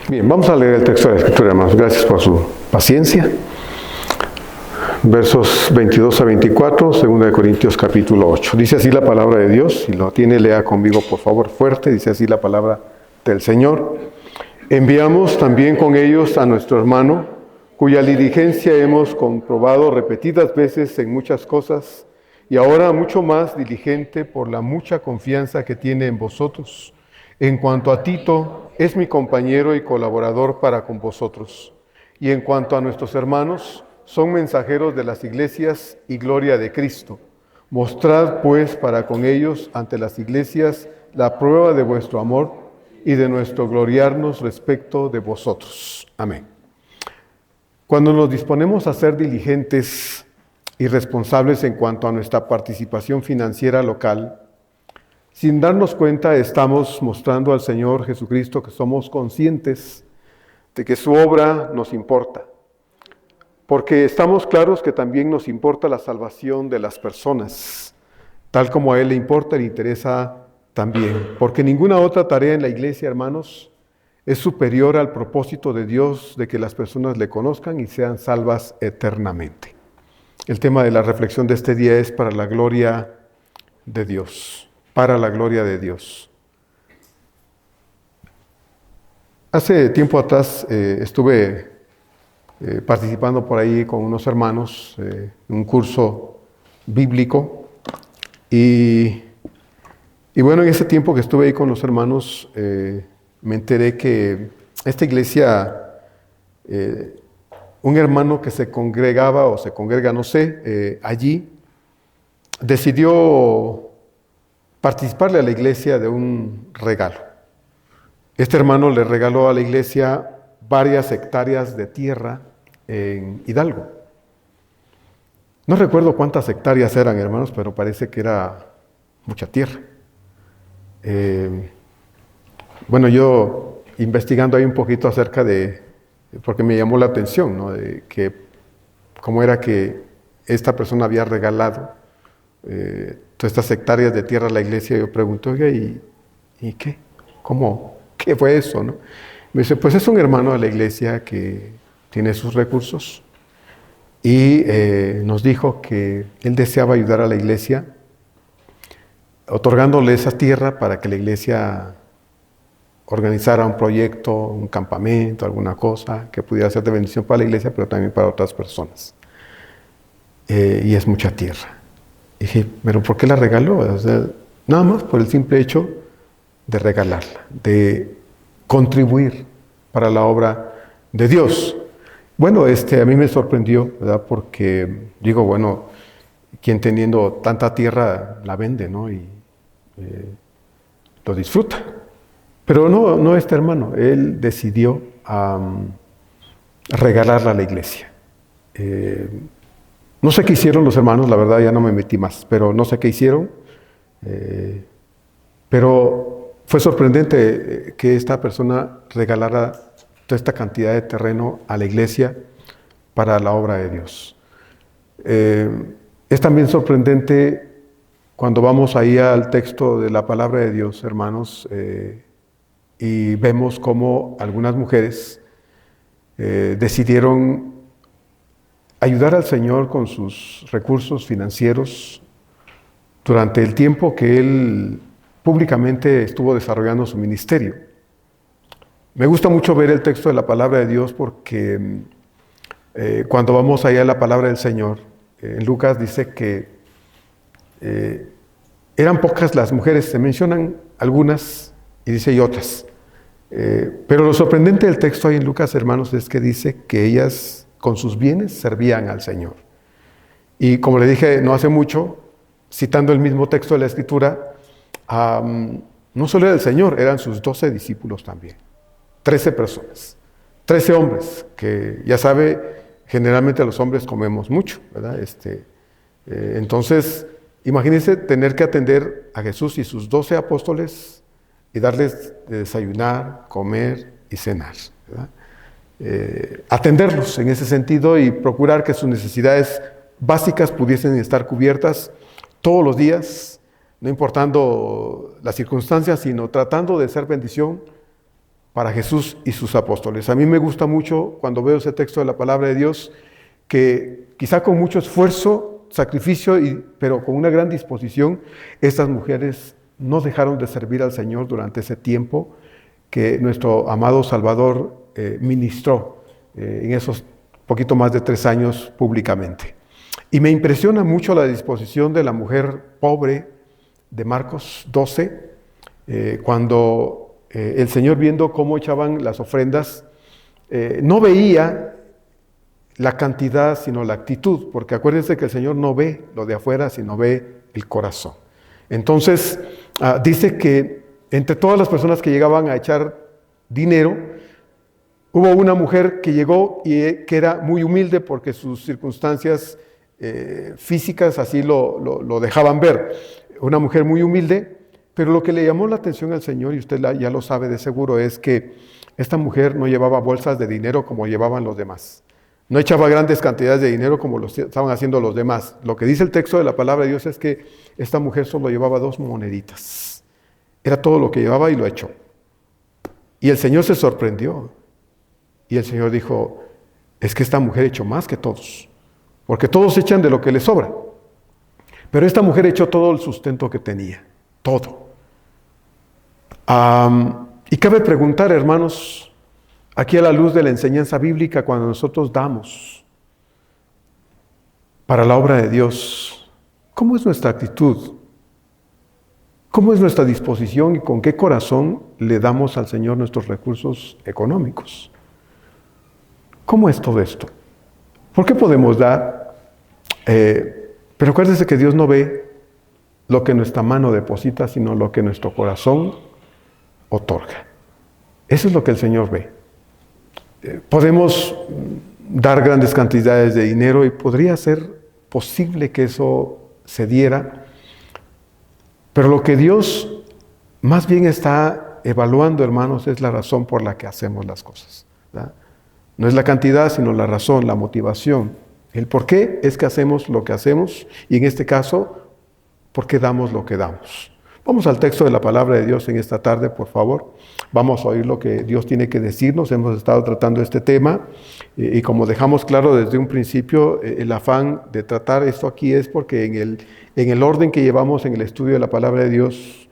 Bien, vamos a leer el texto de la Escritura, hermanos. Gracias por su paciencia. Versos 22 a 24, 2 Corintios capítulo 8. Dice así la palabra de Dios. Si lo tiene, lea conmigo, por favor, fuerte. Dice así la palabra del Señor. Enviamos también con ellos a nuestro hermano, cuya diligencia hemos comprobado repetidas veces en muchas cosas, y ahora mucho más diligente por la mucha confianza que tiene en vosotros. En cuanto a Tito, es mi compañero y colaborador para con vosotros. Y en cuanto a nuestros hermanos, son mensajeros de las iglesias y gloria de Cristo. Mostrad pues para con ellos ante las iglesias la prueba de vuestro amor y de nuestro gloriarnos respecto de vosotros. Amén. Cuando nos disponemos a ser diligentes y responsables en cuanto a nuestra participación financiera local, sin darnos cuenta estamos mostrando al Señor Jesucristo que somos conscientes de que su obra nos importa, porque estamos claros que también nos importa la salvación de las personas, tal como a Él le importa y le interesa también, porque ninguna otra tarea en la iglesia, hermanos, es superior al propósito de Dios de que las personas le conozcan y sean salvas eternamente. El tema de la reflexión de este día es para la gloria de Dios. Para la gloria de Dios. Hace tiempo atrás estuve participando por ahí con unos hermanos en un curso bíblico y bueno, en ese tiempo que estuve ahí con los hermanos me enteré que esta iglesia, un hermano que se congregaba o se congrega, no sé, allí decidió participarle a la iglesia de un regalo. Este hermano le regaló a la iglesia varias hectáreas de tierra en Hidalgo. No recuerdo cuántas hectáreas eran, hermanos, pero parece que era mucha tierra. Bueno, yo investigando ahí un poquito acerca de, porque me llamó la atención, ¿no? De que cómo era que esta persona había regalado todas estas hectáreas de tierra a la iglesia. Yo pregunto, oiga, ¿y qué? ¿Cómo? ¿Qué fue eso, no? Me dice, pues es un hermano de la iglesia que tiene sus recursos y nos dijo que él deseaba ayudar a la iglesia otorgándole esa tierra para que la iglesia organizara un proyecto, un campamento, alguna cosa que pudiera ser de bendición para la iglesia, pero también para otras personas. Y es mucha tierra. Y dije, ¿pero por qué la regaló? O sea, nada más por el simple hecho de regalarla, de contribuir para la obra de Dios. Bueno, a mí me sorprendió, ¿verdad? Porque digo, bueno, quien teniendo tanta tierra la vende, ¿no? Y lo disfruta. Pero no este hermano, él decidió regalarla a la iglesia. No sé qué hicieron los hermanos, la verdad ya no me metí más, pero no sé qué hicieron. Pero fue sorprendente que esta persona regalara toda esta cantidad de terreno a la iglesia para la obra de Dios. Es también sorprendente cuando vamos ahí al texto de la palabra de Dios, hermanos, y vemos cómo algunas mujeres decidieron ayudar al Señor con sus recursos financieros durante el tiempo que Él públicamente estuvo desarrollando su ministerio. Me gusta mucho ver el texto de la palabra de Dios porque cuando vamos allá a la palabra del Señor, en Lucas dice que eran pocas las mujeres, se mencionan algunas y dice y otras. Pero lo sorprendente del texto ahí en Lucas, hermanos, es que dice que ellas con sus bienes servían al Señor. Y como le dije no hace mucho, citando el mismo texto de la Escritura, no solo era el Señor, eran sus 12 discípulos también. 13 personas, 13 hombres, que ya sabe, generalmente los hombres comemos mucho, ¿verdad? Entonces, imagínense tener que atender a Jesús y sus 12 apóstoles y darles de desayunar, comer y cenar, ¿verdad? Atenderlos en ese sentido y procurar que sus necesidades básicas pudiesen estar cubiertas todos los días, no importando las circunstancias, sino tratando de ser bendición para Jesús y sus apóstoles. A mí me gusta mucho cuando veo ese texto de la palabra de Dios, que quizá con mucho esfuerzo, sacrificio, pero con una gran disposición, estas mujeres no dejaron de servir al Señor durante ese tiempo que nuestro amado Salvador ministró en esos poquito más de 3 años públicamente. Y me impresiona mucho la disposición de la mujer pobre de Marcos 12, cuando el Señor, viendo cómo echaban las ofrendas, no veía la cantidad, sino la actitud, porque acuérdense que el Señor no ve lo de afuera, sino ve el corazón. Entonces, dice que entre todas las personas que llegaban a echar dinero, hubo una mujer que llegó y que era muy humilde porque sus circunstancias físicas así lo dejaban ver. Una mujer muy humilde, pero lo que le llamó la atención al Señor, y usted ya lo sabe de seguro, es que esta mujer no llevaba bolsas de dinero como llevaban los demás. No echaba grandes cantidades de dinero como lo estaban haciendo los demás. Lo que dice el texto de la palabra de Dios es que esta mujer solo llevaba 2 moneditas. Era todo lo que llevaba y lo echó. Y el Señor se sorprendió. Y el Señor dijo, es que esta mujer echó más que todos. Porque todos echan de lo que les sobra. Pero esta mujer echó todo el sustento que tenía. Todo. Y cabe preguntar, hermanos, aquí a la luz de la enseñanza bíblica, cuando nosotros damos para la obra de Dios, ¿cómo es nuestra actitud? ¿Cómo es nuestra disposición y con qué corazón le damos al Señor nuestros recursos económicos? ¿Cómo es todo esto? ¿Por qué podemos dar? Pero acuérdense que Dios no ve lo que nuestra mano deposita, sino lo que nuestro corazón otorga. Eso es lo que el Señor ve. Podemos dar grandes cantidades de dinero y podría ser posible que eso se diera, pero lo que Dios más bien está evaluando, hermanos, es la razón por la que hacemos las cosas, ¿verdad? No es la cantidad, sino la razón, la motivación. El por qué es que hacemos lo que hacemos y en este caso, por qué damos lo que damos. Vamos al texto de la palabra de Dios en esta tarde, por favor. Vamos a oír lo que Dios tiene que decirnos. Hemos estado tratando este tema y como dejamos claro desde un principio, el afán de tratar esto aquí es porque en el orden que llevamos en el estudio de la palabra de Dios,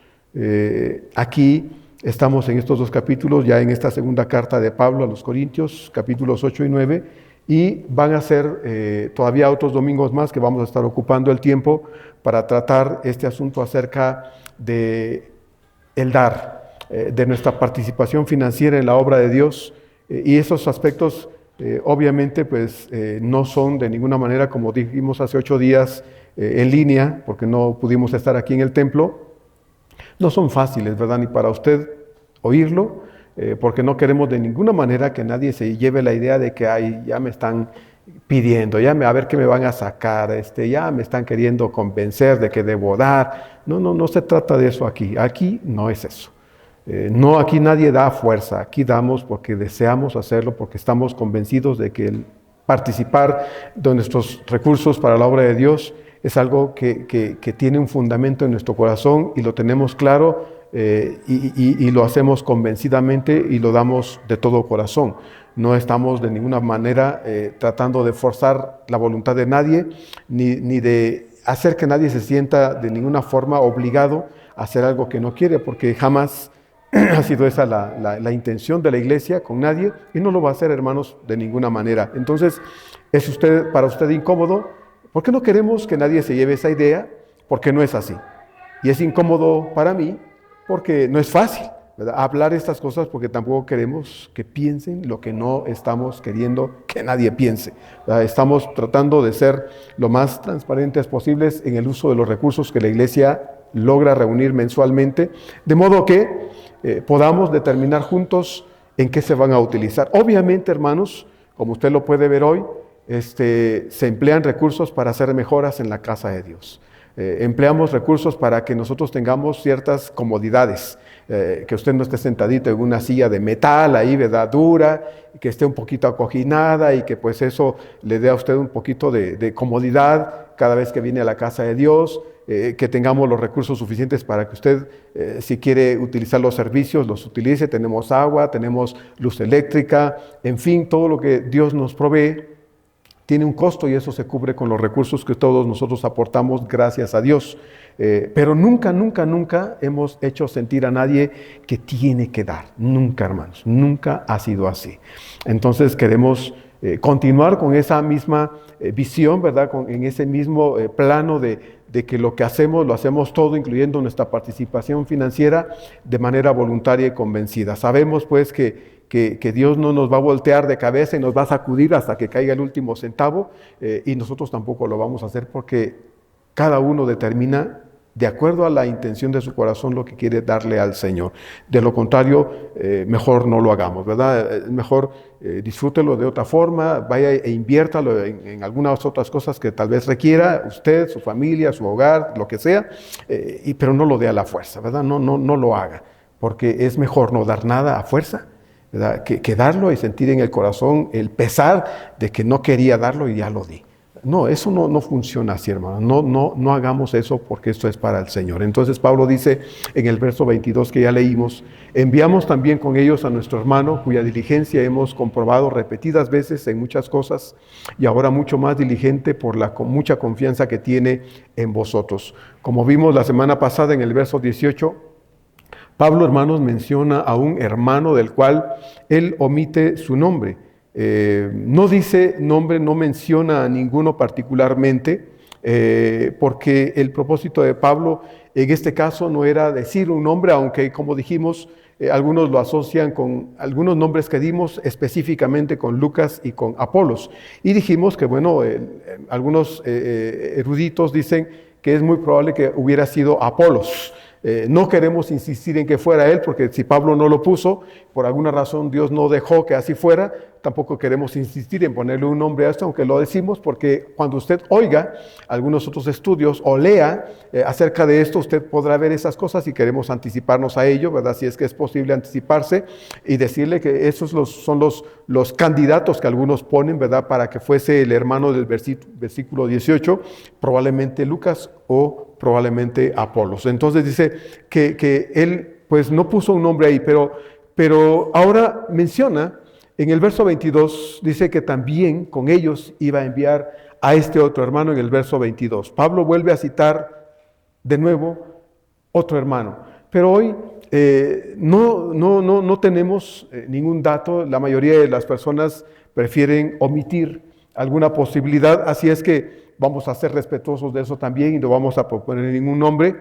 aquí estamos en estos 2 capítulos, ya en esta segunda carta de Pablo a los Corintios, capítulos 8 y 9, y van a ser todavía otros domingos más que vamos a estar ocupando el tiempo para tratar este asunto acerca de el dar, de nuestra participación financiera en la obra de Dios, y esos aspectos obviamente pues no son de ninguna manera, como dijimos hace 8 días en línea, porque no pudimos estar aquí en el templo, no son fáciles, ¿verdad? Ni para usted oírlo, porque no queremos de ninguna manera que nadie se lleve la idea de que ay, ya me están pidiendo, a ver qué me van a sacar, ya me están queriendo convencer de que debo dar. No se trata de eso aquí. Aquí no es eso. No, aquí nadie da fuerza. Aquí damos porque deseamos hacerlo, porque estamos convencidos de que el participar de nuestros recursos para la obra de Dios es algo que tiene un fundamento en nuestro corazón y lo tenemos claro y lo hacemos convencidamente y lo damos de todo corazón. No estamos de ninguna manera tratando de forzar la voluntad de nadie, ni de hacer que nadie se sienta de ninguna forma obligado a hacer algo que no quiere, porque jamás ha sido esa la intención de la iglesia con nadie, y no lo va a hacer, hermanos, de ninguna manera. Entonces, ¿es para usted incómodo? ¿Por qué no queremos que nadie se lleve esa idea? Porque no es así. Y es incómodo para mí porque no es fácil, ¿verdad?, hablar estas cosas, porque tampoco queremos que piensen lo que no estamos queriendo que nadie piense, ¿verdad? Estamos tratando de ser lo más transparentes posibles en el uso de los recursos que la iglesia logra reunir mensualmente, de modo que podamos determinar juntos en qué se van a utilizar. Obviamente, hermanos, como usted lo puede ver hoy, se emplean recursos para hacer mejoras en la casa de Dios. Empleamos recursos para que nosotros tengamos ciertas comodidades, que usted no esté sentadito en una silla de metal ahí, ¿verdad?, dura, que esté un poquito acojinada y que pues eso le dé a usted un poquito de comodidad cada vez que viene a la casa de Dios. que tengamos los recursos suficientes para que usted, si quiere utilizar los servicios, los utilice. Tenemos agua, tenemos luz eléctrica, en fin, todo lo que Dios nos provee tiene un costo y eso se cubre con los recursos que todos nosotros aportamos, gracias a Dios. Pero nunca, nunca, nunca hemos hecho sentir a nadie que tiene que dar. Nunca, hermanos, nunca ha sido así. Entonces queremos continuar con esa misma visión, ¿verdad? En ese mismo plano de que lo que hacemos, lo hacemos todo, incluyendo nuestra participación financiera, de manera voluntaria y convencida. Sabemos pues que Dios no nos va a voltear de cabeza y nos va a sacudir hasta que caiga el último centavo, y nosotros tampoco lo vamos a hacer, porque cada uno determina de acuerdo a la intención de su corazón lo que quiere darle al Señor. De lo contrario, mejor no lo hagamos, ¿verdad? Mejor disfrútelo de otra forma, vaya e inviértalo en algunas otras cosas que tal vez requiera usted, su familia, su hogar, lo que sea, pero no lo dé a la fuerza, ¿verdad? No lo haga, porque es mejor no dar nada a fuerza, ¿verdad? Que darlo y sentir en el corazón el pesar de que no quería darlo y ya lo di. No, eso no funciona así, hermano. No hagamos eso, porque esto es para el Señor. Entonces Pablo dice en el verso 22 que ya leímos: enviamos también con ellos a nuestro hermano, cuya diligencia hemos comprobado repetidas veces en muchas cosas, y ahora mucho más diligente por la mucha confianza que tiene en vosotros. Como vimos la semana pasada en el verso 18, Pablo, hermanos, menciona a un hermano del cual él omite su nombre. No dice nombre, no menciona a ninguno particularmente, porque el propósito de Pablo en este caso no era decir un nombre, aunque, como dijimos, algunos lo asocian con algunos nombres que dimos específicamente con Lucas y con Apolos. Y dijimos que, bueno, algunos eruditos dicen que es muy probable que hubiera sido Apolos. No queremos insistir en que fuera él, porque si Pablo no lo puso, por alguna razón Dios no dejó que así fuera. Tampoco queremos insistir en ponerle un nombre a esto, aunque lo decimos, porque cuando usted oiga algunos otros estudios o lea acerca de esto, usted podrá ver esas cosas, y queremos anticiparnos a ello, ¿verdad? Si es que es posible anticiparse y decirle que esos son los candidatos que algunos ponen, ¿verdad? Para que fuese el hermano del versículo 18, probablemente Lucas o probablemente Apolos. Entonces dice que él pues no puso un nombre ahí, pero ahora menciona en el verso 22, dice que también con ellos iba a enviar a este otro hermano en el verso 22. Pablo vuelve a citar de nuevo otro hermano, pero hoy no tenemos ningún dato. La mayoría de las personas prefieren omitir alguna posibilidad, así es que vamos a ser respetuosos de eso también y no vamos a proponer ningún nombre.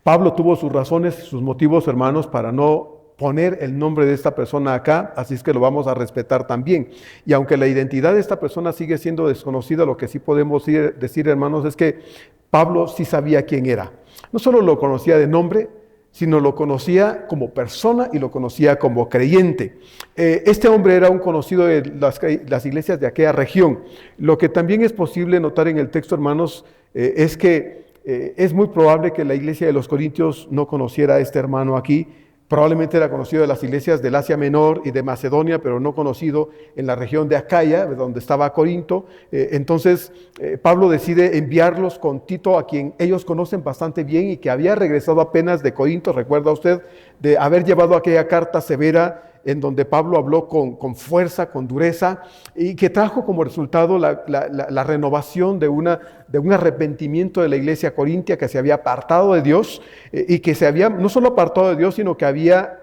Pablo tuvo sus razones, sus motivos, hermanos, para no poner el nombre de esta persona acá, así es que lo vamos a respetar también. Y aunque la identidad de esta persona sigue siendo desconocida, lo que sí podemos decir, hermanos, es que Pablo sí sabía quién era. No solo lo conocía de nombre, sino lo conocía como persona y lo conocía como creyente. Este hombre era un conocido de las iglesias de aquella región. Lo que también es posible notar en el texto, hermanos, es que es muy probable que la iglesia de los Corintios no conociera a este hermano aquí. Probablemente era conocido de las iglesias del Asia Menor y de Macedonia, pero no conocido en la región de Acaya, donde estaba Corinto. Entonces Pablo decide enviarlos con Tito, a quien ellos conocen bastante bien y que había regresado apenas de Corinto. ¿Recuerda usted de haber llevado aquella carta severa en donde Pablo habló con fuerza, con dureza, y que trajo como resultado la renovación de un arrepentimiento de la iglesia corintia que se había apartado de Dios, y que se había no solo apartado de Dios, sino que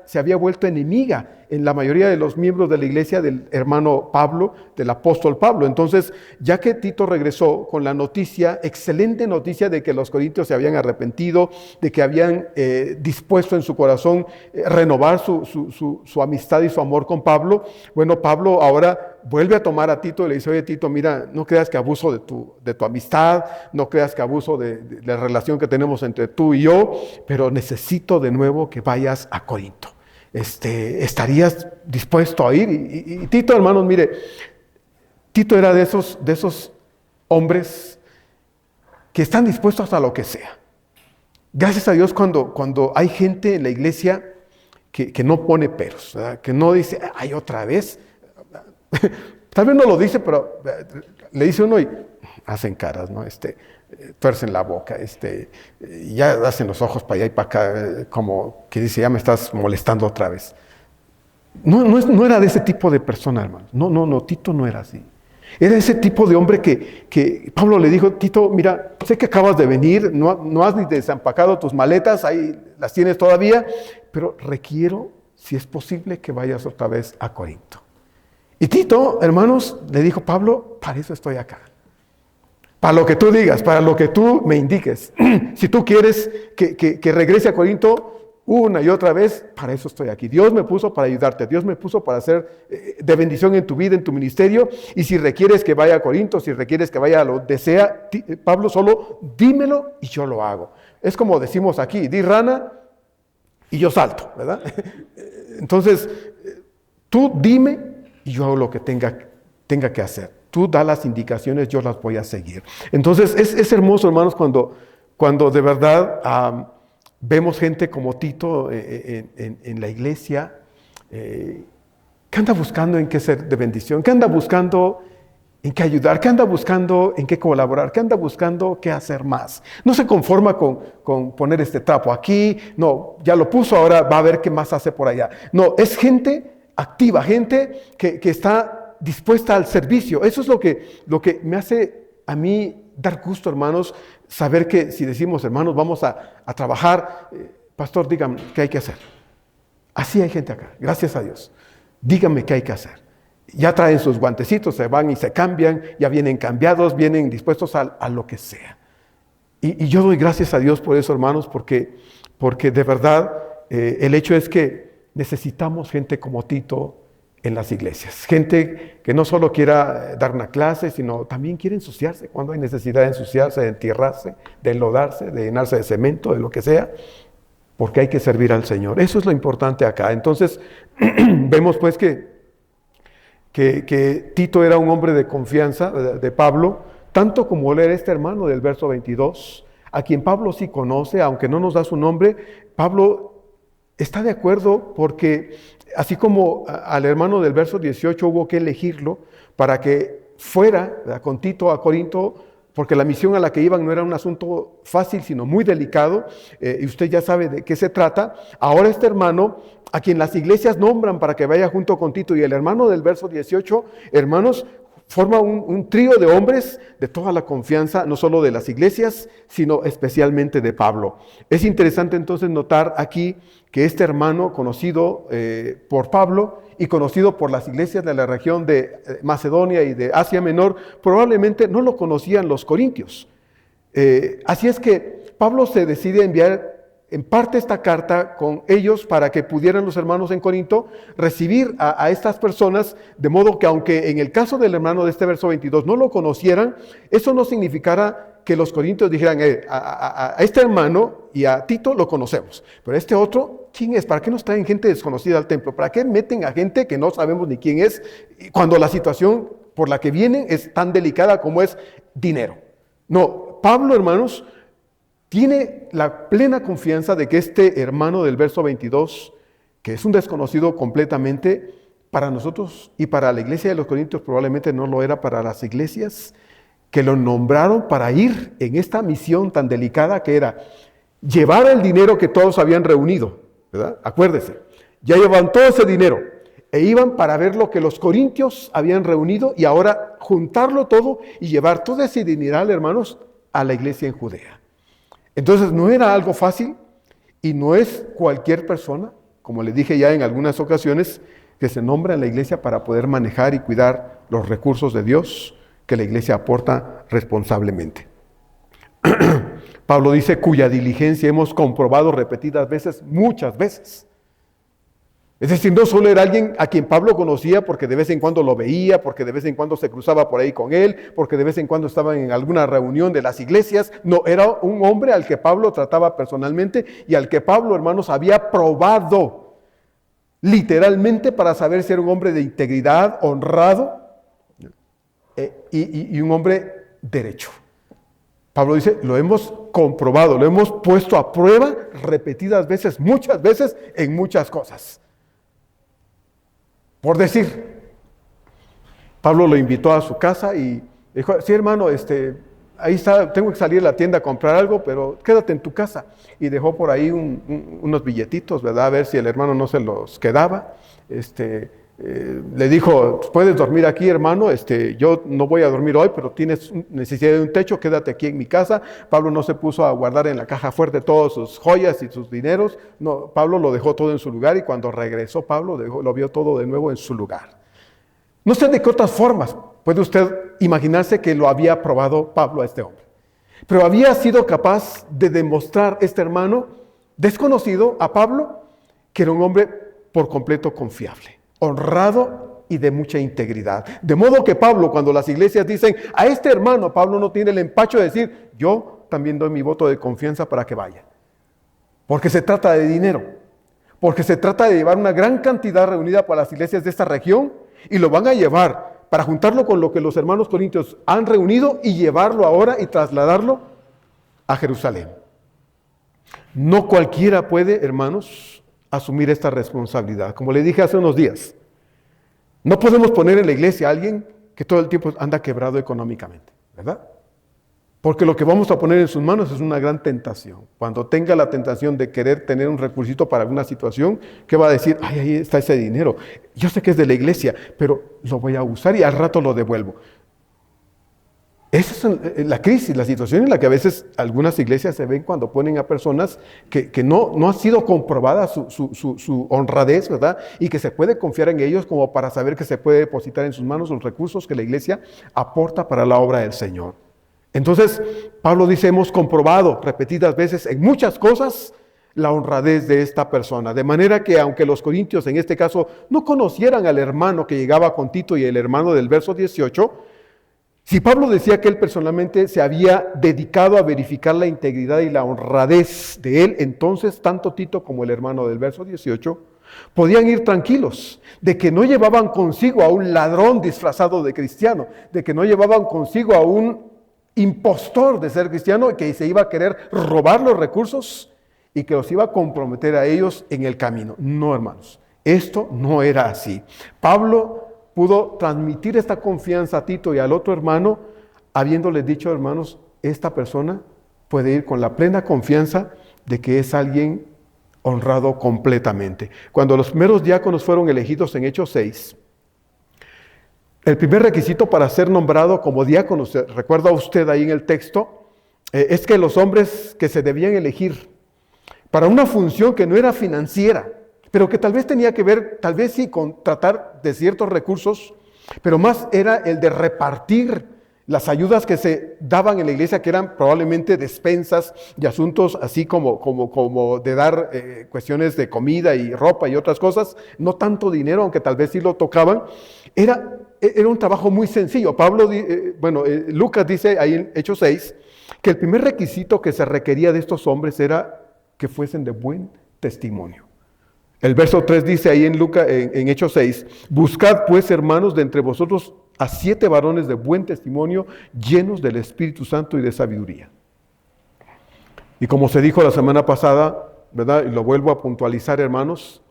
se había vuelto enemiga en la mayoría de los miembros de la iglesia del hermano Pablo, del apóstol Pablo. Entonces, ya que Tito regresó con la noticia, excelente noticia, de que los corintios se habían arrepentido, de que habían dispuesto en su corazón renovar su amistad y su amor con Pablo, bueno, Pablo ahora vuelve a tomar a Tito y le dice: oye, Tito, mira, no creas que abuso de tu amistad, no creas que abuso de la relación que tenemos entre tú y yo, pero necesito de nuevo que vayas a Corinto. ¿Estarías dispuesto a ir? Y Tito, hermanos, mire, Tito era de esos hombres que están dispuestos a lo que sea. Gracias a Dios cuando hay gente en la iglesia que no pone peros, ¿verdad? Que no dice: ay, otra vez. Tal vez no lo dice, pero le dice uno y hacen caras, ¿no? tuercen la boca, ya hacen los ojos para allá y para acá, como que dice, ya me estás molestando otra vez. No era de ese tipo de persona, hermano. No, Tito no era así. Era ese tipo de hombre que Pablo le dijo, Tito, mira, sé que acabas de venir, no has ni desempacado tus maletas, ahí las tienes todavía, pero requiero, si es posible, que vayas otra vez a Corinto. Y Tito, hermanos, le dijo, Pablo, para eso estoy acá. Para lo que tú digas, para lo que tú me indiques. Si tú quieres que regrese a Corinto una y otra vez, para eso estoy aquí. Dios me puso para ayudarte, Dios me puso para hacer de bendición en tu vida, en tu ministerio. Y si requieres que vaya a Corinto, si requieres que vaya a lo que sea, Pablo, solo dímelo y yo lo hago. Es como decimos aquí, di rana y yo salto, ¿verdad? Entonces, tú dime y yo hago lo que tenga que hacer. Tú da las indicaciones, yo las voy a seguir. Entonces, es hermoso, hermanos, cuando de verdad vemos gente como Tito en la iglesia, que anda buscando en qué ser de bendición, que anda buscando en qué ayudar, que anda buscando en qué colaborar, que anda buscando qué hacer más. No se conforma con poner este trapo aquí, no, ya lo puso, ahora va a ver qué más hace por allá. No, es gente activa, gente que está dispuesta al servicio. Eso es lo que me hace a mí dar gusto, hermanos, saber que si decimos, hermanos, vamos a trabajar, pastor, dígame qué hay que hacer. Así hay gente acá, gracias a Dios. Dígame qué hay que hacer. Ya traen sus guantecitos, se van y se cambian, ya vienen cambiados, vienen dispuestos a lo que sea. Y yo doy gracias a Dios por eso, hermanos, porque de verdad el hecho es que necesitamos gente como Tito en las iglesias. Gente que no solo quiera dar una clase, sino también quiere ensuciarse cuando hay necesidad de ensuciarse, de entierrarse, de enlodarse, de llenarse de cemento, de lo que sea, porque hay que servir al Señor. Eso es lo importante acá. Entonces, vemos pues que Tito era un hombre de confianza de Pablo, tanto como él era este hermano del verso 22, a quien Pablo sí conoce, aunque no nos da su nombre. Pablo está de acuerdo porque así como al hermano del verso 18 hubo que elegirlo para que fuera con Tito a Corinto, porque la misión a la que iban no era un asunto fácil, sino muy delicado, y usted ya sabe de qué se trata. Ahora este hermano, a quien las iglesias nombran para que vaya junto con Tito, y el hermano del verso 18, hermanos, forma un trío de hombres de toda la confianza, no solo de las iglesias, sino especialmente de Pablo. Es interesante entonces notar aquí que este hermano, conocido por Pablo y conocido por las iglesias de la región de Macedonia y de Asia Menor, probablemente no lo conocían los corintios. Así es que Pablo se decide enviar en parte esta carta con ellos para que pudieran los hermanos en Corinto recibir a estas personas, de modo que aunque en el caso del hermano de este verso 22 no lo conocieran, eso no significara que los corintios dijeran, a este hermano y a Tito lo conocemos, pero este otro, ¿quién es? ¿Para qué nos traen gente desconocida al templo? ¿Para qué meten a gente que no sabemos ni quién es cuando la situación por la que vienen es tan delicada como es dinero? No, Pablo, hermanos, tiene la plena confianza de que este hermano del verso 22, que es un desconocido completamente, para nosotros y para la iglesia de los Corintios probablemente no lo era para las iglesias, que lo nombraron para ir en esta misión tan delicada que era llevar el dinero que todos habían reunido, ¿verdad? Acuérdese, ya llevaban todo ese dinero e iban para ver lo que los corintios habían reunido y ahora juntarlo todo y llevar todo ese dineral, hermanos, a la iglesia en Judea. Entonces no era algo fácil y no es cualquier persona, como le dije ya en algunas ocasiones, que se nombra en la iglesia para poder manejar y cuidar los recursos de Dios que la iglesia aporta responsablemente. Pablo dice, cuya diligencia hemos comprobado repetidas veces, muchas veces. Es decir, no solo era alguien a quien Pablo conocía porque de vez en cuando lo veía, porque de vez en cuando se cruzaba por ahí con él, porque de vez en cuando estaba en alguna reunión de las iglesias. No, era un hombre al que Pablo trataba personalmente y al que Pablo, hermanos, había probado literalmente para saber si era un hombre de integridad, honrado y un hombre derecho. Pablo dice, lo hemos comprobado, lo hemos puesto a prueba repetidas veces, muchas veces, en muchas cosas. Por decir, Pablo lo invitó a su casa y dijo, sí hermano, ahí está, tengo que salir a la tienda a comprar algo, pero quédate en tu casa. Y dejó por ahí unos billetitos, ¿verdad? A ver si el hermano no se los quedaba. Le dijo, puedes dormir aquí, hermano, yo no voy a dormir hoy, pero tienes necesidad de un techo, quédate aquí en mi casa. Pablo no se puso a guardar en la caja fuerte todas sus joyas y sus dineros. No, Pablo lo dejó todo en su lugar, y cuando regresó Pablo lo vio todo de nuevo en su lugar. No sé de qué otras formas puede usted imaginarse que lo había probado Pablo a este hombre. Pero había sido capaz de demostrar este hermano desconocido a Pablo que era un hombre por completo confiable, honrado y de mucha integridad. De modo que Pablo, cuando las iglesias dicen a este hermano, Pablo no tiene el empacho de decir, yo también doy mi voto de confianza para que vaya. Porque se trata de dinero, porque se trata de llevar una gran cantidad reunida para las iglesias de esta región, y lo van a llevar para juntarlo con lo que los hermanos corintios han reunido y llevarlo ahora y trasladarlo a Jerusalén. No cualquiera puede, hermanos, asumir esta responsabilidad. Como le dije hace unos días, no podemos poner en la iglesia a alguien que todo el tiempo anda quebrado económicamente, ¿verdad? Porque lo que vamos a poner en sus manos es una gran tentación. Cuando tenga la tentación de querer tener un recursito para alguna situación, ¿qué va a decir? Ay, ahí está ese dinero. Yo sé que es de la iglesia, pero lo voy a usar y al rato lo devuelvo. Esa es la crisis, la situación en la que a veces algunas iglesias se ven cuando ponen a personas que no ha sido comprobada su honradez, ¿verdad? Y que se puede confiar en ellos como para saber que se puede depositar en sus manos los recursos que la iglesia aporta para la obra del Señor. Entonces, Pablo dice, hemos comprobado repetidas veces en muchas cosas la honradez de esta persona. De manera que aunque los corintios en este caso no conocieran al hermano que llegaba con Tito y el hermano del verso 18, si Pablo decía que él personalmente se había dedicado a verificar la integridad y la honradez de él, entonces tanto Tito como el hermano del verso 18 podían ir tranquilos de que no llevaban consigo a un ladrón disfrazado de cristiano, de que no llevaban consigo a un impostor de ser cristiano que se iba a querer robar los recursos y que los iba a comprometer a ellos en el camino. No, hermanos, esto no era así. Pablo pudo transmitir esta confianza a Tito y al otro hermano, habiéndoles dicho, hermanos, esta persona puede ir con la plena confianza de que es alguien honrado completamente. Cuando los primeros diáconos fueron elegidos en Hechos 6, el primer requisito para ser nombrado como diácono, recuerda usted ahí en el texto, es que los hombres que se debían elegir para una función que no era financiera, pero que tal vez tenía que ver, tal vez sí, con tratar de ciertos recursos, pero más era el de repartir las ayudas que se daban en la iglesia, que eran probablemente despensas y asuntos así como de dar cuestiones de comida y ropa y otras cosas, no tanto dinero, aunque tal vez sí lo tocaban. Era un trabajo muy sencillo. Lucas dice ahí en Hechos 6 que el primer requisito que se requería de estos hombres era que fuesen de buen testimonio. El verso 3 dice ahí en Hechos 6, buscad pues, hermanos, de entre vosotros a 7 varones de buen testimonio, llenos del Espíritu Santo y de sabiduría. Y como se dijo la semana pasada, ¿verdad? Y lo vuelvo a puntualizar, hermanos,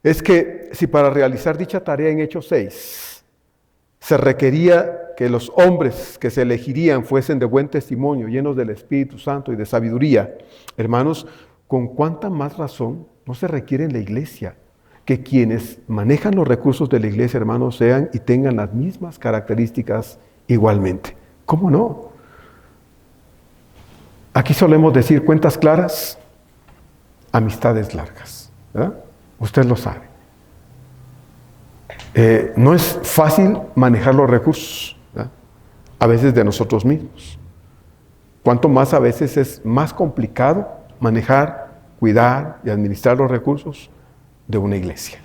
es que si para realizar dicha tarea en Hechos 6 se requería que los hombres que se elegirían fuesen de buen testimonio, llenos del Espíritu Santo y de sabiduría, hermanos, ¿con cuánta más razón no se requiere en la iglesia que quienes manejan los recursos de la iglesia, hermanos, sean y tengan las mismas características igualmente? ¿Cómo no? Aquí solemos decir cuentas claras, amistades largas, ¿verdad? Usted lo sabe. No es fácil manejar los recursos, ¿verdad? A veces de nosotros mismos. Cuanto más a veces es más complicado manejar, cuidar y administrar los recursos de una iglesia.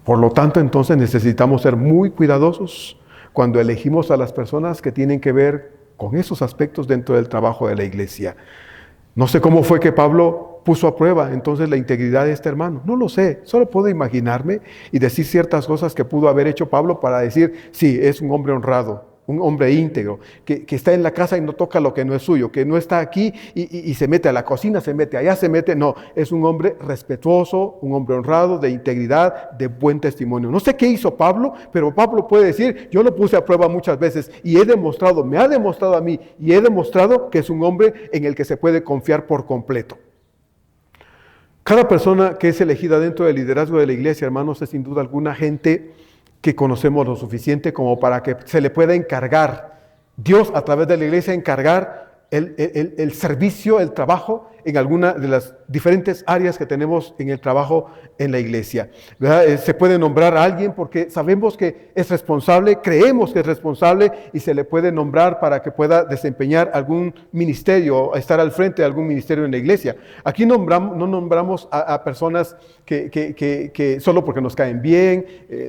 Por lo tanto, entonces necesitamos ser muy cuidadosos cuando elegimos a las personas que tienen que ver con esos aspectos dentro del trabajo de la iglesia. No sé cómo fue que Pablo puso a prueba entonces la integridad de este hermano. No lo sé, solo puedo imaginarme y decir ciertas cosas que pudo haber hecho Pablo para decir, sí, es un hombre honrado un hombre íntegro, que está en la casa y no toca lo que no es suyo, que no está aquí y se mete a la cocina, se mete allá, se mete, no, es un hombre respetuoso, un hombre honrado, de integridad, de buen testimonio. No sé qué hizo Pablo, pero Pablo puede decir, yo lo puse a prueba muchas veces y he demostrado, me ha demostrado a mí y he demostrado que es un hombre en el que se puede confiar por completo. Cada persona que es elegida dentro del liderazgo de la iglesia, hermanos, es sin duda alguna gente que conocemos lo suficiente como para que se le pueda encargar, Dios a través de la iglesia encargar el servicio, el trabajo en alguna de las diferentes áreas que tenemos en el trabajo en la iglesia. Se puede nombrar a alguien porque sabemos que es responsable, creemos que es responsable y se le puede nombrar para que pueda desempeñar algún ministerio, estar al frente de algún ministerio en la iglesia. Aquí no nombramos a personas que solo porque nos caen bien,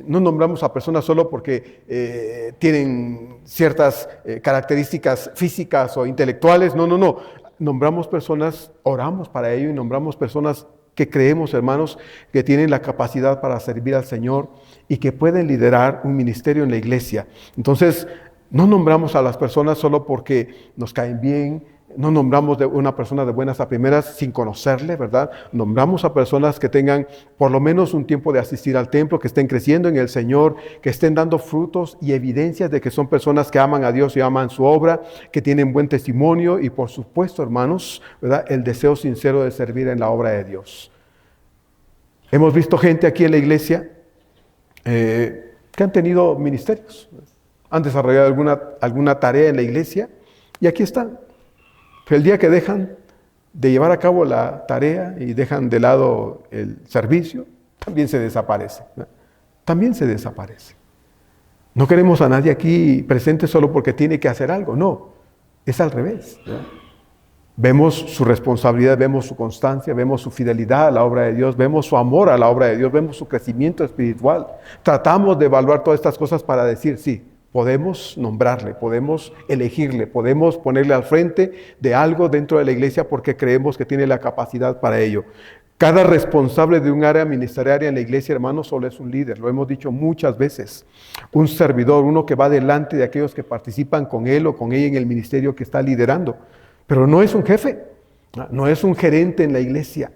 no nombramos a personas solo porque tienen ciertas características físicas o intelectuales, no. Nombramos personas, oramos para ello y nombramos personas que creemos, hermanos, que tienen la capacidad para servir al Señor y que pueden liderar un ministerio en la iglesia. Entonces, no nombramos a las personas solo porque nos caen bien, no nombramos de una persona de buenas a primeras sin conocerle, ¿verdad? Nombramos a personas que tengan por lo menos un tiempo de asistir al templo, que estén creciendo en el Señor, que estén dando frutos y evidencias de que son personas que aman a Dios y aman su obra, que tienen buen testimonio y por supuesto, hermanos, ¿verdad? El deseo sincero de servir en la obra de Dios. Hemos visto gente aquí en la iglesia que han tenido ministerios, han desarrollado alguna tarea en la iglesia y aquí están. Pero el día que dejan de llevar a cabo la tarea y dejan de lado el servicio, también se desaparece, ¿no? También se desaparece. No queremos a nadie aquí presente solo porque tiene que hacer algo, no, es al revés, ¿no? Vemos su responsabilidad, vemos su constancia, vemos su fidelidad a la obra de Dios, vemos su amor a la obra de Dios, vemos su crecimiento espiritual. Tratamos de evaluar todas estas cosas para decir, sí, podemos nombrarle, podemos elegirle, podemos ponerle al frente de algo dentro de la iglesia porque creemos que tiene la capacidad para ello. Cada responsable de un área ministerial en la iglesia, hermanos, solo es un líder. Lo hemos dicho muchas veces. Un servidor, uno que va delante de aquellos que participan con él o con ella en el ministerio que está liderando. Pero no es un jefe, no es un gerente en la iglesia,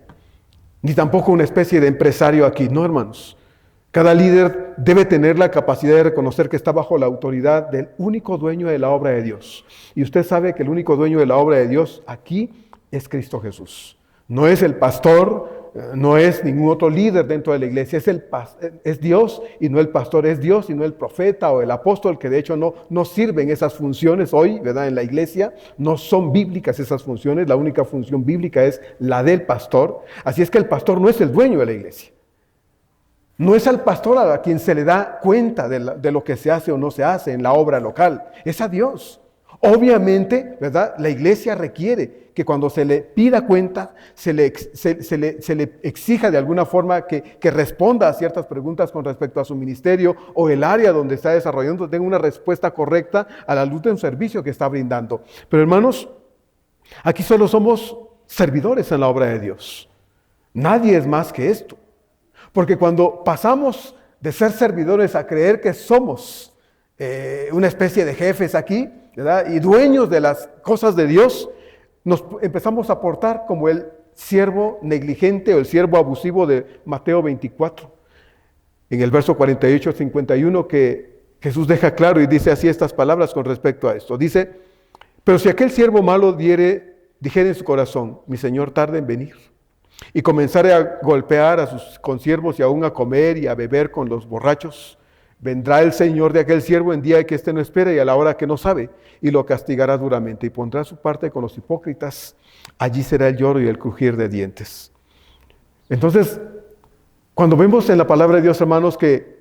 ni tampoco una especie de empresario aquí. No, hermanos. Cada líder debe tener la capacidad de reconocer que está bajo la autoridad del único dueño de la obra de Dios. Y usted sabe que el único dueño de la obra de Dios aquí es Cristo Jesús. No es el pastor, no es ningún otro líder dentro de la iglesia, es Dios y no el pastor, es Dios y no el profeta o el apóstol, que de hecho no sirven esas funciones hoy, ¿verdad? En la iglesia no son bíblicas esas funciones, la única función bíblica es la del pastor. Así es que el pastor no es el dueño de la iglesia. No es al pastor a quien se le da cuenta de lo que se hace o no se hace en la obra local, es a Dios. Obviamente, ¿verdad? La iglesia requiere que cuando se le pida cuenta, se le exija de alguna forma que responda a ciertas preguntas con respecto a su ministerio o el área donde está desarrollando, tenga una respuesta correcta a la luz de un servicio que está brindando. Pero hermanos, aquí solo somos servidores en la obra de Dios. Nadie es más que esto. Porque cuando pasamos de ser servidores a creer que somos una especie de jefes aquí, ¿verdad? Y dueños de las cosas de Dios, nos empezamos a portar como el siervo negligente o el siervo abusivo de Mateo 24. En el verso 48-51 que Jesús deja claro y dice así estas palabras con respecto a esto. Dice, pero si aquel siervo malo dijere en su corazón, mi Señor tarda en venir, y comenzare a golpear a sus consiervos y aún a comer y a beber con los borrachos, vendrá el Señor de aquel siervo en día que éste no espera y a la hora que no sabe, y lo castigará duramente, y pondrá su parte con los hipócritas. Allí será el lloro y el crujir de dientes. Entonces, cuando vemos en la palabra de Dios, hermanos, que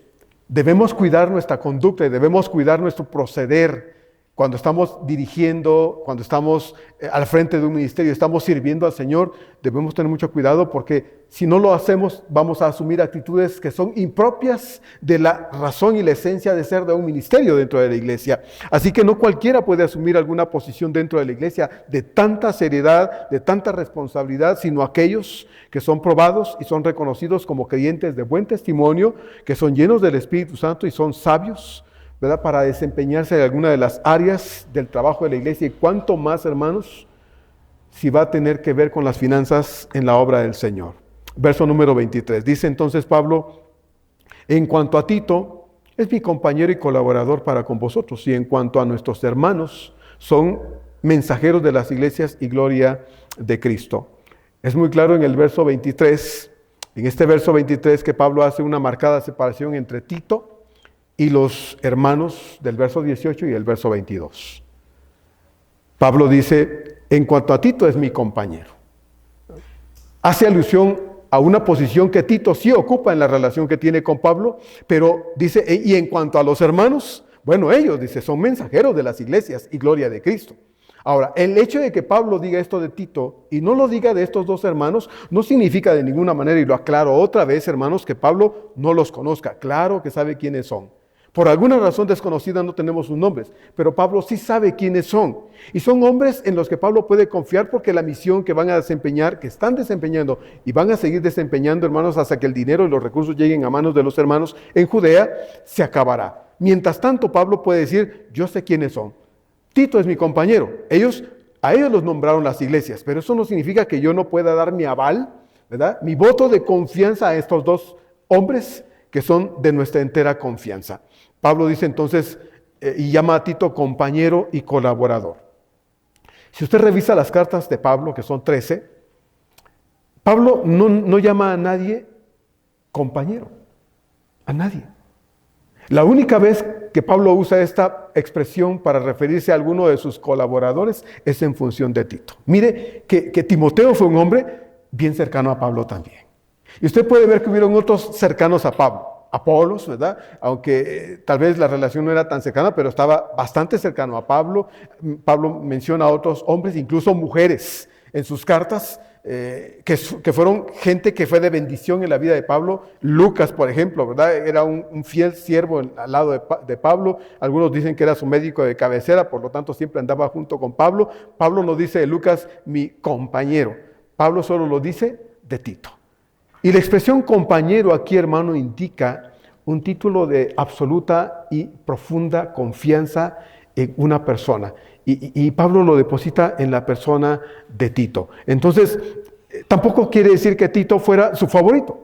debemos cuidar nuestra conducta y debemos cuidar nuestro proceder, cuando estamos dirigiendo, cuando estamos al frente de un ministerio, estamos sirviendo al Señor, debemos tener mucho cuidado porque si no lo hacemos, vamos a asumir actitudes que son impropias de la razón y la esencia de ser de un ministerio dentro de la iglesia. Así que no cualquiera puede asumir alguna posición dentro de la iglesia de tanta seriedad, de tanta responsabilidad, sino aquellos que son probados y son reconocidos como creyentes de buen testimonio, que son llenos del Espíritu Santo y son sabios, ¿verdad?, para desempeñarse en alguna de las áreas del trabajo de la iglesia, y cuánto más, hermanos, si va a tener que ver con las finanzas en la obra del Señor. Verso número 23. Dice entonces Pablo: en cuanto a Tito, es mi compañero y colaborador para con vosotros, y en cuanto a nuestros hermanos, son mensajeros de las iglesias y gloria de Cristo. Es muy claro en el verso 23, en este verso 23, que Pablo hace una marcada separación entre Tito y los hermanos del verso 18 y el verso 22. Pablo dice: en cuanto a Tito, es mi compañero. Hace alusión a una posición que Tito sí ocupa en la relación que tiene con Pablo, pero dice: y en cuanto a los hermanos, bueno, ellos, dice, son mensajeros de las iglesias y gloria de Cristo. Ahora, el hecho de que Pablo diga esto de Tito y no lo diga de estos dos hermanos, no significa de ninguna manera, y lo aclaro otra vez, hermanos, que Pablo no los conozca. Claro que sabe quiénes son. Por alguna razón desconocida no tenemos sus nombres, pero Pablo sí sabe quiénes son. Y son hombres en los que Pablo puede confiar, porque la misión que van a desempeñar, que están desempeñando y van a seguir desempeñando, hermanos, hasta que el dinero y los recursos lleguen a manos de los hermanos en Judea, se acabará. Mientras tanto, Pablo puede decir: yo sé quiénes son. Tito es mi compañero. A ellos los nombraron las iglesias, pero eso no significa que yo no pueda dar mi aval, ¿verdad?, mi voto de confianza a estos dos hombres que son de nuestra entera confianza. Pablo dice entonces, y llama a Tito compañero y colaborador. Si usted revisa las cartas de Pablo, que son 13, Pablo no llama a nadie compañero, a nadie. La única vez que Pablo usa esta expresión para referirse a alguno de sus colaboradores es en función de Tito. Mire que Timoteo fue un hombre bien cercano a Pablo también. Y usted puede ver que hubieron otros cercanos a Pablo. Apolos, ¿verdad? Aunque tal vez la relación no era tan cercana, pero estaba bastante cercano a Pablo. Pablo menciona a otros hombres, incluso mujeres, en sus cartas, que fueron gente que fue de bendición en la vida de Pablo. Lucas, por ejemplo, ¿verdad?, era un fiel siervo al lado de Pablo. Algunos dicen que era su médico de cabecera, por lo tanto siempre andaba junto con Pablo. Pablo no dice de Lucas mi compañero, Pablo solo lo dice de Tito. Y la expresión compañero aquí, hermano, indica un título de absoluta y profunda confianza en una persona. Y Pablo lo deposita en la persona de Tito. Entonces, tampoco quiere decir que Tito fuera su favorito.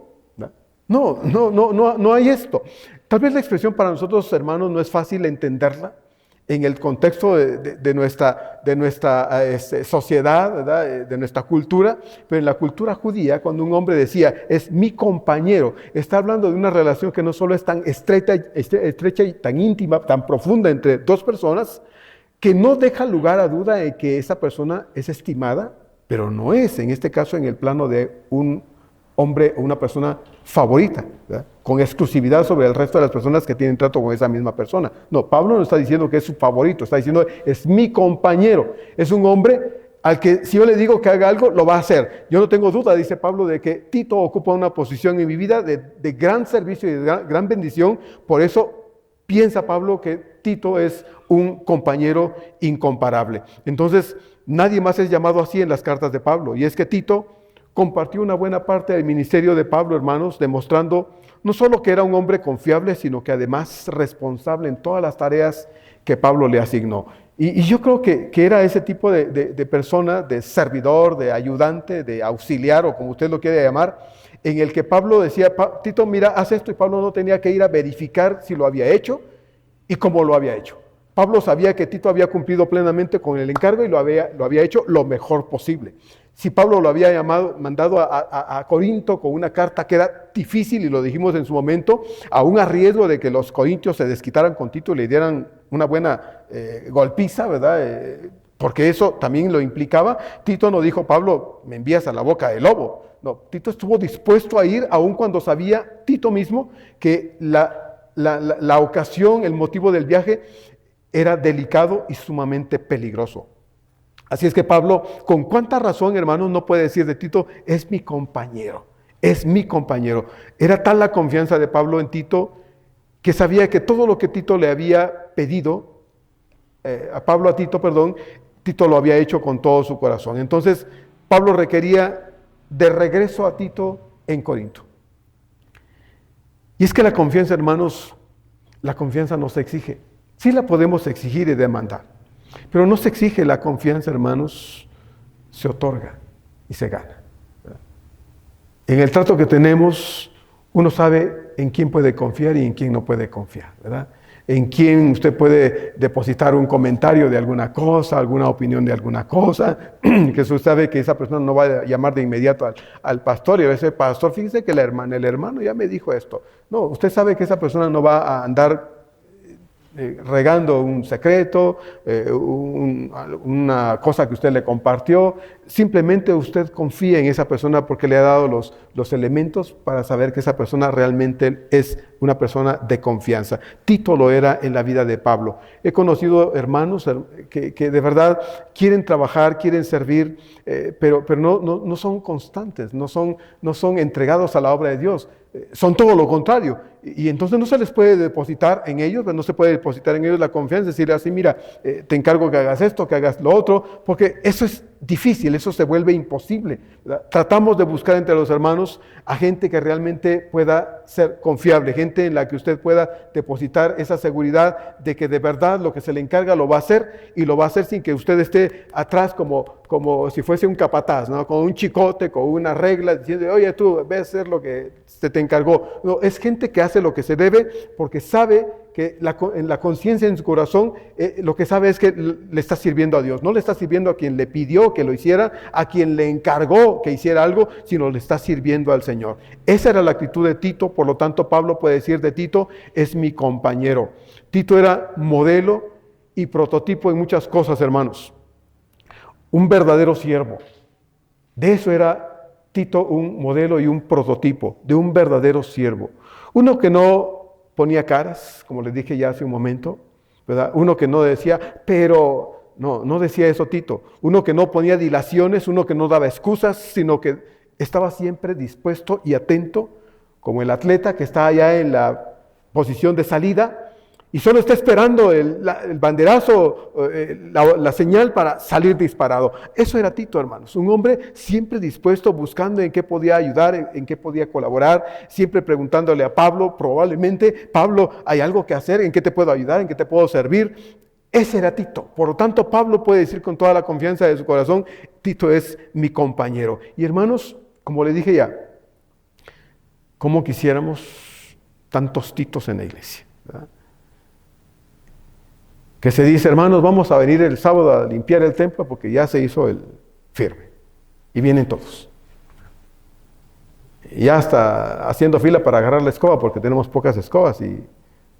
No hay esto. Tal vez la expresión para nosotros, hermanos, no es fácil entenderla en el contexto de nuestra sociedad, ¿verdad?, de nuestra cultura, pero en la cultura judía, cuando un hombre decía es mi compañero, está hablando de una relación que no solo es tan estrecha y tan íntima, tan profunda entre dos personas, que no deja lugar a duda de que esa persona es estimada, pero no es, en este caso, en el plano de un hombre o una persona favorita, ¿verdad?, con exclusividad sobre el resto de las personas que tienen trato con esa misma persona. No, Pablo no está diciendo que es su favorito, está diciendo es mi compañero, es un hombre al que si yo le digo que haga algo, lo va a hacer. Yo no tengo duda, dice Pablo, de que Tito ocupa una posición en mi vida de gran servicio y de gran bendición. Por eso piensa Pablo que Tito es un compañero incomparable. Entonces, nadie más es llamado así en las cartas de Pablo, y es que Tito compartió una buena parte del ministerio de Pablo, hermanos, demostrando no solo que era un hombre confiable, sino que además responsable en todas las tareas que Pablo le asignó. Y yo creo que era ese tipo de persona, de servidor, de ayudante, de auxiliar, o como usted lo quiere llamar, en el que Pablo decía: Tito, mira, haz esto, y Pablo no tenía que ir a verificar si lo había hecho y cómo lo había hecho. Pablo sabía que Tito había cumplido plenamente con el encargo y lo había hecho lo mejor posible. Si Pablo lo había mandado a Corinto con una carta que era difícil, y lo dijimos en su momento, aún a riesgo de que los corintios se desquitaran con Tito y le dieran una buena golpiza, ¿verdad? Porque eso también lo implicaba. Tito no dijo: Pablo, me envías a la boca del lobo. No, Tito estuvo dispuesto a ir, aun cuando sabía Tito mismo que la ocasión, el motivo del viaje era delicado y sumamente peligroso. Así es que Pablo, con cuánta razón, hermanos, no puede decir de Tito: es mi compañero, es mi compañero. Era tal la confianza de Pablo en Tito, que sabía que todo lo que Tito le había pedido, a Tito, Tito lo había hecho con todo su corazón. Entonces, Pablo requería de regreso a Tito en Corinto. Y es que la confianza, hermanos, la confianza no se exige. Sí la podemos exigir y demandar, pero no se exige la confianza, hermanos, se otorga y se gana. En el trato que tenemos, uno sabe en quién puede confiar y en quién no puede confiar, ¿verdad? En quién usted puede depositar un comentario de alguna cosa, alguna opinión de alguna cosa, que usted sabe que esa persona no va a llamar de inmediato al pastor y a veces, pastor, fíjese que el hermano ya me dijo esto. No, usted sabe que esa persona no va a andar regando un secreto, una cosa que usted le compartió. Simplemente usted confía en esa persona porque le ha dado los elementos para saber que esa persona realmente es una persona de confianza. Tito lo era en la vida de Pablo. He conocido hermanos que de verdad quieren trabajar, quieren servir, pero no son constantes, no son entregados a la obra de Dios. Son todo lo contrario. Y entonces no se les puede depositar en ellos, no se puede depositar en ellos la confianza, decir así, mira, te encargo que hagas esto, que hagas lo otro, porque eso es difícil, eso se vuelve imposible, ¿verdad? Tratamos de buscar entre los hermanos a gente que realmente pueda ser confiable, gente en la que usted pueda depositar esa seguridad de que de verdad lo que se le encarga lo va a hacer, y lo va a hacer sin que usted esté atrás como si fuese un capataz, ¿no? Con un chicote, con una regla, diciendo, oye, tú ve a hacer lo que se te encargó. No, es gente que hace lo que se debe porque sabe que en la conciencia, en su corazón, lo que sabe es que le está sirviendo a Dios. No le está sirviendo a quien le pidió que lo hiciera, a quien le encargó que hiciera algo, sino le está sirviendo al Señor. Esa era la actitud de Tito, por lo tanto Pablo puede decir de Tito, es mi compañero. Tito era modelo y prototipo en muchas cosas, hermanos. Un verdadero siervo. De eso era Tito, un modelo y un prototipo de un verdadero siervo. Uno que no ponía caras, como les dije ya hace un momento, ¿verdad? Uno que no decía, pero no decía eso Tito. Uno que no ponía dilaciones, uno que no daba excusas, sino que estaba siempre dispuesto y atento, como el atleta que está allá en la posición de salida y solo está esperando el banderazo, la señal para salir disparado. Eso era Tito, hermanos. Un hombre siempre dispuesto, buscando en qué podía ayudar, en qué podía colaborar, siempre preguntándole a Pablo, probablemente, Pablo, ¿hay algo que hacer? ¿En qué te puedo ayudar? ¿En qué te puedo servir? Ese era Tito. Por lo tanto, Pablo puede decir con toda la confianza de su corazón, Tito es mi compañero. Y hermanos, como le dije ya, ¿cómo quisiéramos tantos Titos en la iglesia? ¿Verdad? Que se dice, hermanos, vamos a venir el sábado a limpiar el templo porque ya se hizo el firme. Y vienen todos. Y ya está haciendo fila para agarrar la escoba porque tenemos pocas escobas. Y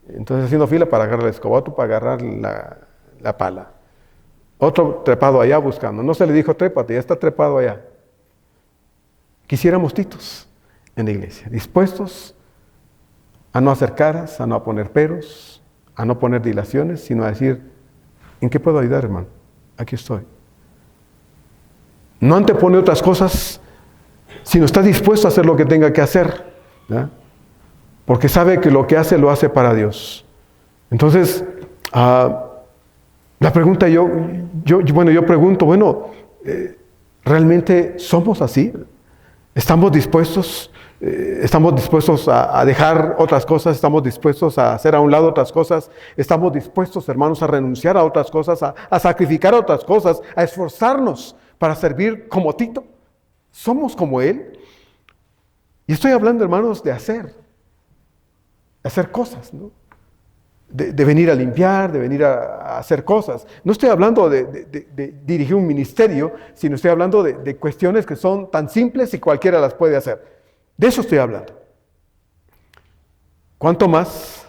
entonces haciendo fila para agarrar la escoba, otro para agarrar la pala. Otro trepado allá buscando. No se le dijo trépate, ya está trepado allá. Quisiéramos Titos en la iglesia, dispuestos a no hacer caras, a no poner peros, a no poner dilaciones, sino a decir, ¿en qué puedo ayudar, hermano? Aquí estoy. No antepone otras cosas, sino está dispuesto a hacer lo que tenga que hacer, ¿verdad? Porque sabe que lo que hace, lo hace para Dios. Entonces, la pregunta yo pregunto, ¿realmente somos así? ¿Estamos dispuestos a dejar otras cosas? ¿Estamos dispuestos a hacer a un lado otras cosas? ¿Estamos dispuestos, hermanos, a renunciar a otras cosas, a sacrificar otras cosas, a esforzarnos para servir como Tito? ¿Somos como él? Y estoy hablando, hermanos, de hacer cosas, ¿no? De venir a limpiar, de venir a hacer cosas. No estoy hablando de dirigir un ministerio, sino estoy hablando de cuestiones que son tan simples y cualquiera las puede hacer. De eso estoy hablando. ¿Cuánto más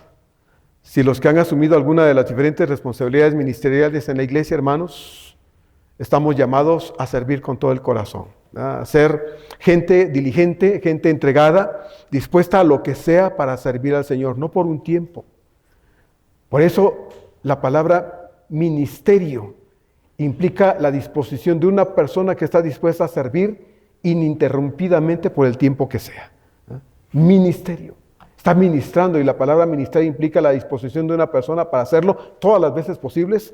si los que han asumido alguna de las diferentes responsabilidades ministeriales en la iglesia, hermanos, estamos llamados a servir con todo el corazón, ¿verdad? A ser gente diligente, gente entregada, dispuesta a lo que sea para servir al Señor, no por un tiempo. Por eso la palabra ministerio implica la disposición de una persona que está dispuesta a servir ininterrumpidamente por el tiempo que sea. Ministerio. Está ministrando, y la palabra ministerio implica la disposición de una persona para hacerlo todas las veces posibles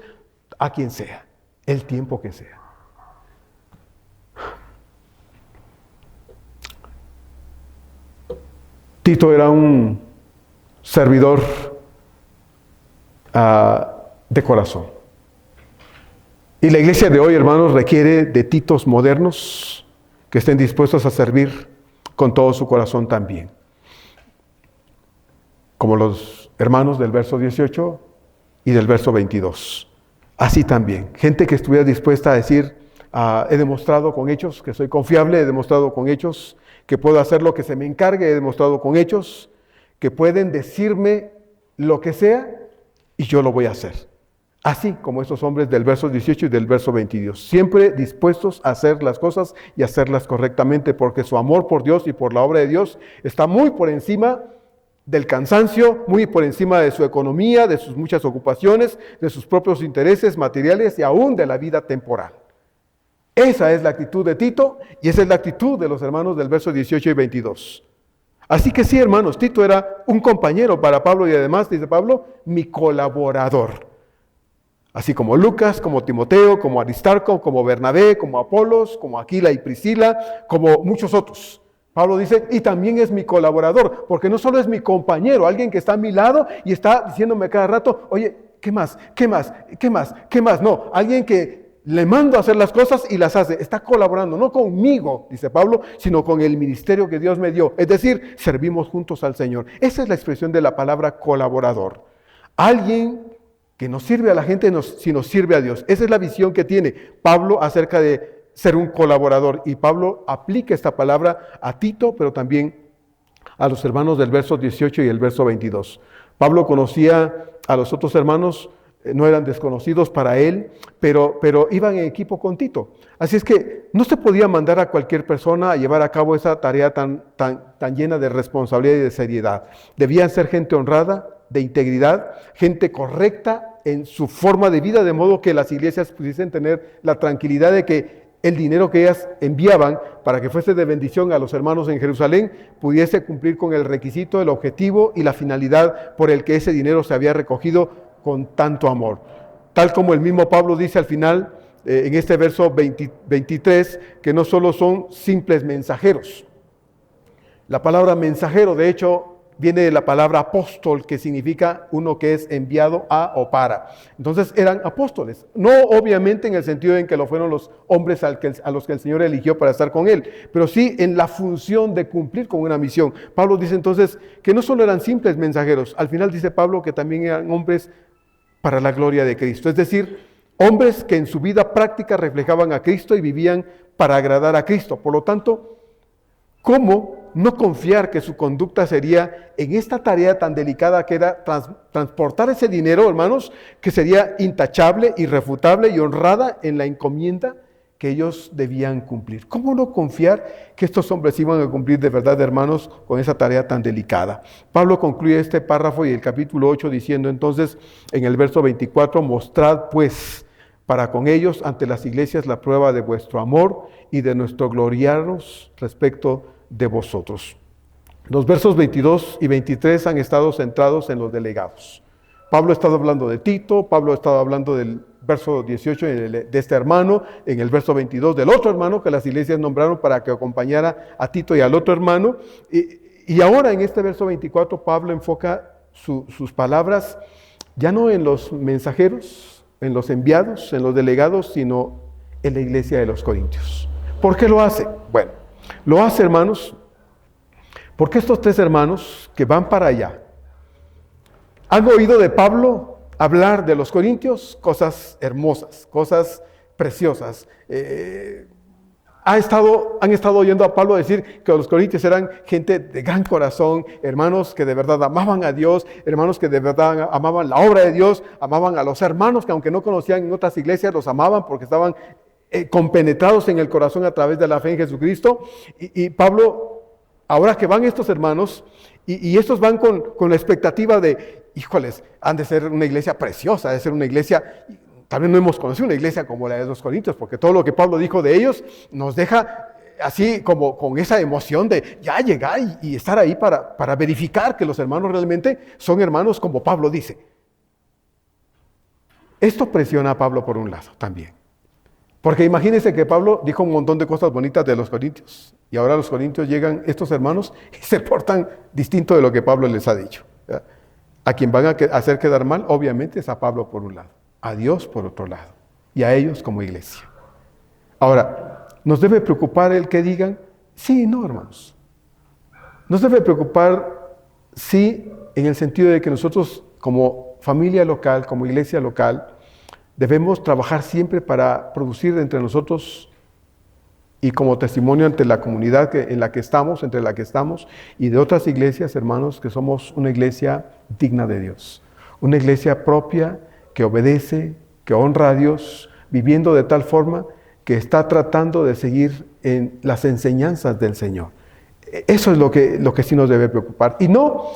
a quien sea, el tiempo que sea. Tito era un servidor de corazón. Y la iglesia de hoy, hermanos, requiere de titos modernos que estén dispuestos a servir con todo su corazón también. Como los hermanos del verso 18 y del verso 22. Así también, gente que estuviera dispuesta a decir, he demostrado con hechos que soy confiable, he demostrado con hechos que puedo hacer lo que se me encargue, he demostrado con hechos que pueden decirme lo que sea y yo lo voy a hacer. Así como estos hombres del verso 18 y del verso 22, siempre dispuestos a hacer las cosas y hacerlas correctamente, porque su amor por Dios y por la obra de Dios está muy por encima del cansancio, muy por encima de su economía, de sus muchas ocupaciones, de sus propios intereses materiales y aún de la vida temporal. Esa es la actitud de Tito y esa es la actitud de los hermanos del verso 18 y 22. Así que sí, hermanos, Tito era un compañero para Pablo y además, dice Pablo, mi colaborador. Así como Lucas, como Timoteo, como Aristarco, como Bernabé, como Apolos, como Aquila y Priscila, como muchos otros. Pablo dice, y también es mi colaborador, porque no solo es mi compañero, alguien que está a mi lado y está diciéndome cada rato, oye, ¿qué más? ¿Qué más? ¿Qué más? ¿Qué más? No, alguien que le mando a hacer las cosas y las hace. Está colaborando, no conmigo, dice Pablo, sino con el ministerio que Dios me dio. Es decir, servimos juntos al Señor. Esa es la expresión de la palabra colaborador. Alguien que no sirve a la gente, sino sirve a Dios. Esa es la visión que tiene Pablo acerca de ser un colaborador. Y Pablo aplica esta palabra a Tito, pero también a los hermanos del verso 18 y el verso 22. Pablo conocía a los otros hermanos, no eran desconocidos para él, pero iban en equipo con Tito. Así es que no se podía mandar a cualquier persona a llevar a cabo esa tarea tan llena de responsabilidad y de seriedad. Debían ser gente honrada, de integridad, gente correcta en su forma de vida, de modo que las iglesias pudiesen tener la tranquilidad de que el dinero que ellas enviaban para que fuese de bendición a los hermanos en Jerusalén pudiese cumplir con el requisito, el objetivo y la finalidad por el que ese dinero se había recogido con tanto amor. Tal como el mismo Pablo dice al final, en este verso 23, que no solo son simples mensajeros. La palabra mensajero, de hecho, viene de la palabra apóstol, que significa uno que es enviado a o para. Entonces eran apóstoles, no obviamente en el sentido en que lo fueron los hombres a los que el Señor eligió para estar con Él, pero sí en la función de cumplir con una misión. Pablo dice entonces que no solo eran simples mensajeros, al final dice Pablo que también eran hombres para la gloria de Cristo, es decir, hombres que en su vida práctica reflejaban a Cristo y vivían para agradar a Cristo. Por lo tanto, ¿cómo no confiar que su conducta sería en esta tarea tan delicada que era transportar ese dinero, hermanos, que sería intachable, irrefutable y honrada en la encomienda que ellos debían cumplir? ¿Cómo no confiar que estos hombres iban a cumplir de verdad, hermanos, con esa tarea tan delicada? Pablo concluye este párrafo y el capítulo 8 diciendo entonces en el verso 24, mostrad pues para con ellos ante las iglesias la prueba de vuestro amor y de nuestro gloriarnos respecto de vosotros. Los versos 22 y 23 han estado centrados en los delegados. Pablo ha estado hablando de Tito, Pablo ha estado hablando del verso 18 de este hermano, en el verso 22 del otro hermano que las iglesias nombraron para que acompañara a Tito y al otro hermano. Y ahora en este verso 24 Pablo enfoca sus palabras ya no en los mensajeros, en los enviados, en los delegados, sino en la iglesia de los Corintios. ¿Por qué lo hace? Bueno, lo hace, hermanos, porque estos tres hermanos que van para allá han oído de Pablo hablar de los corintios cosas hermosas, cosas preciosas. Han estado oyendo a Pablo decir que los corintios eran gente de gran corazón, hermanos que de verdad amaban a Dios, hermanos que de verdad amaban la obra de Dios, amaban a los hermanos que aunque no conocían en otras iglesias, los amaban porque estaban compenetrados en el corazón a través de la fe en Jesucristo. Y Pablo, ahora que van estos hermanos, y estos van con la expectativa de, híjoles, han de ser una iglesia preciosa, ha de ser una iglesia, también no hemos conocido una iglesia como la de los Corintios, porque todo lo que Pablo dijo de ellos nos deja así como con esa emoción de ya llegar y estar ahí para verificar que los hermanos realmente son hermanos como Pablo dice. Esto presiona a Pablo por un lado también. Porque imagínense que Pablo dijo un montón de cosas bonitas de los corintios. Y ahora los corintios llegan estos hermanos y se portan distinto de lo que Pablo les ha dicho. ¿Verdad? A quien van a hacer quedar mal, obviamente, es a Pablo por un lado, a Dios por otro lado, y a ellos como iglesia. Ahora, ¿nos debe preocupar el que digan? Sí, no, hermanos. Nos debe preocupar, sí, en el sentido de que nosotros como familia local, como iglesia local, debemos trabajar siempre para producir entre nosotros y como testimonio ante la comunidad en la que estamos, entre la que estamos, y de otras iglesias, hermanos, que somos una iglesia digna de Dios. Una iglesia propia, que obedece, que honra a Dios, viviendo de tal forma que está tratando de seguir en las enseñanzas del Señor. Eso es lo que sí nos debe preocupar. Y no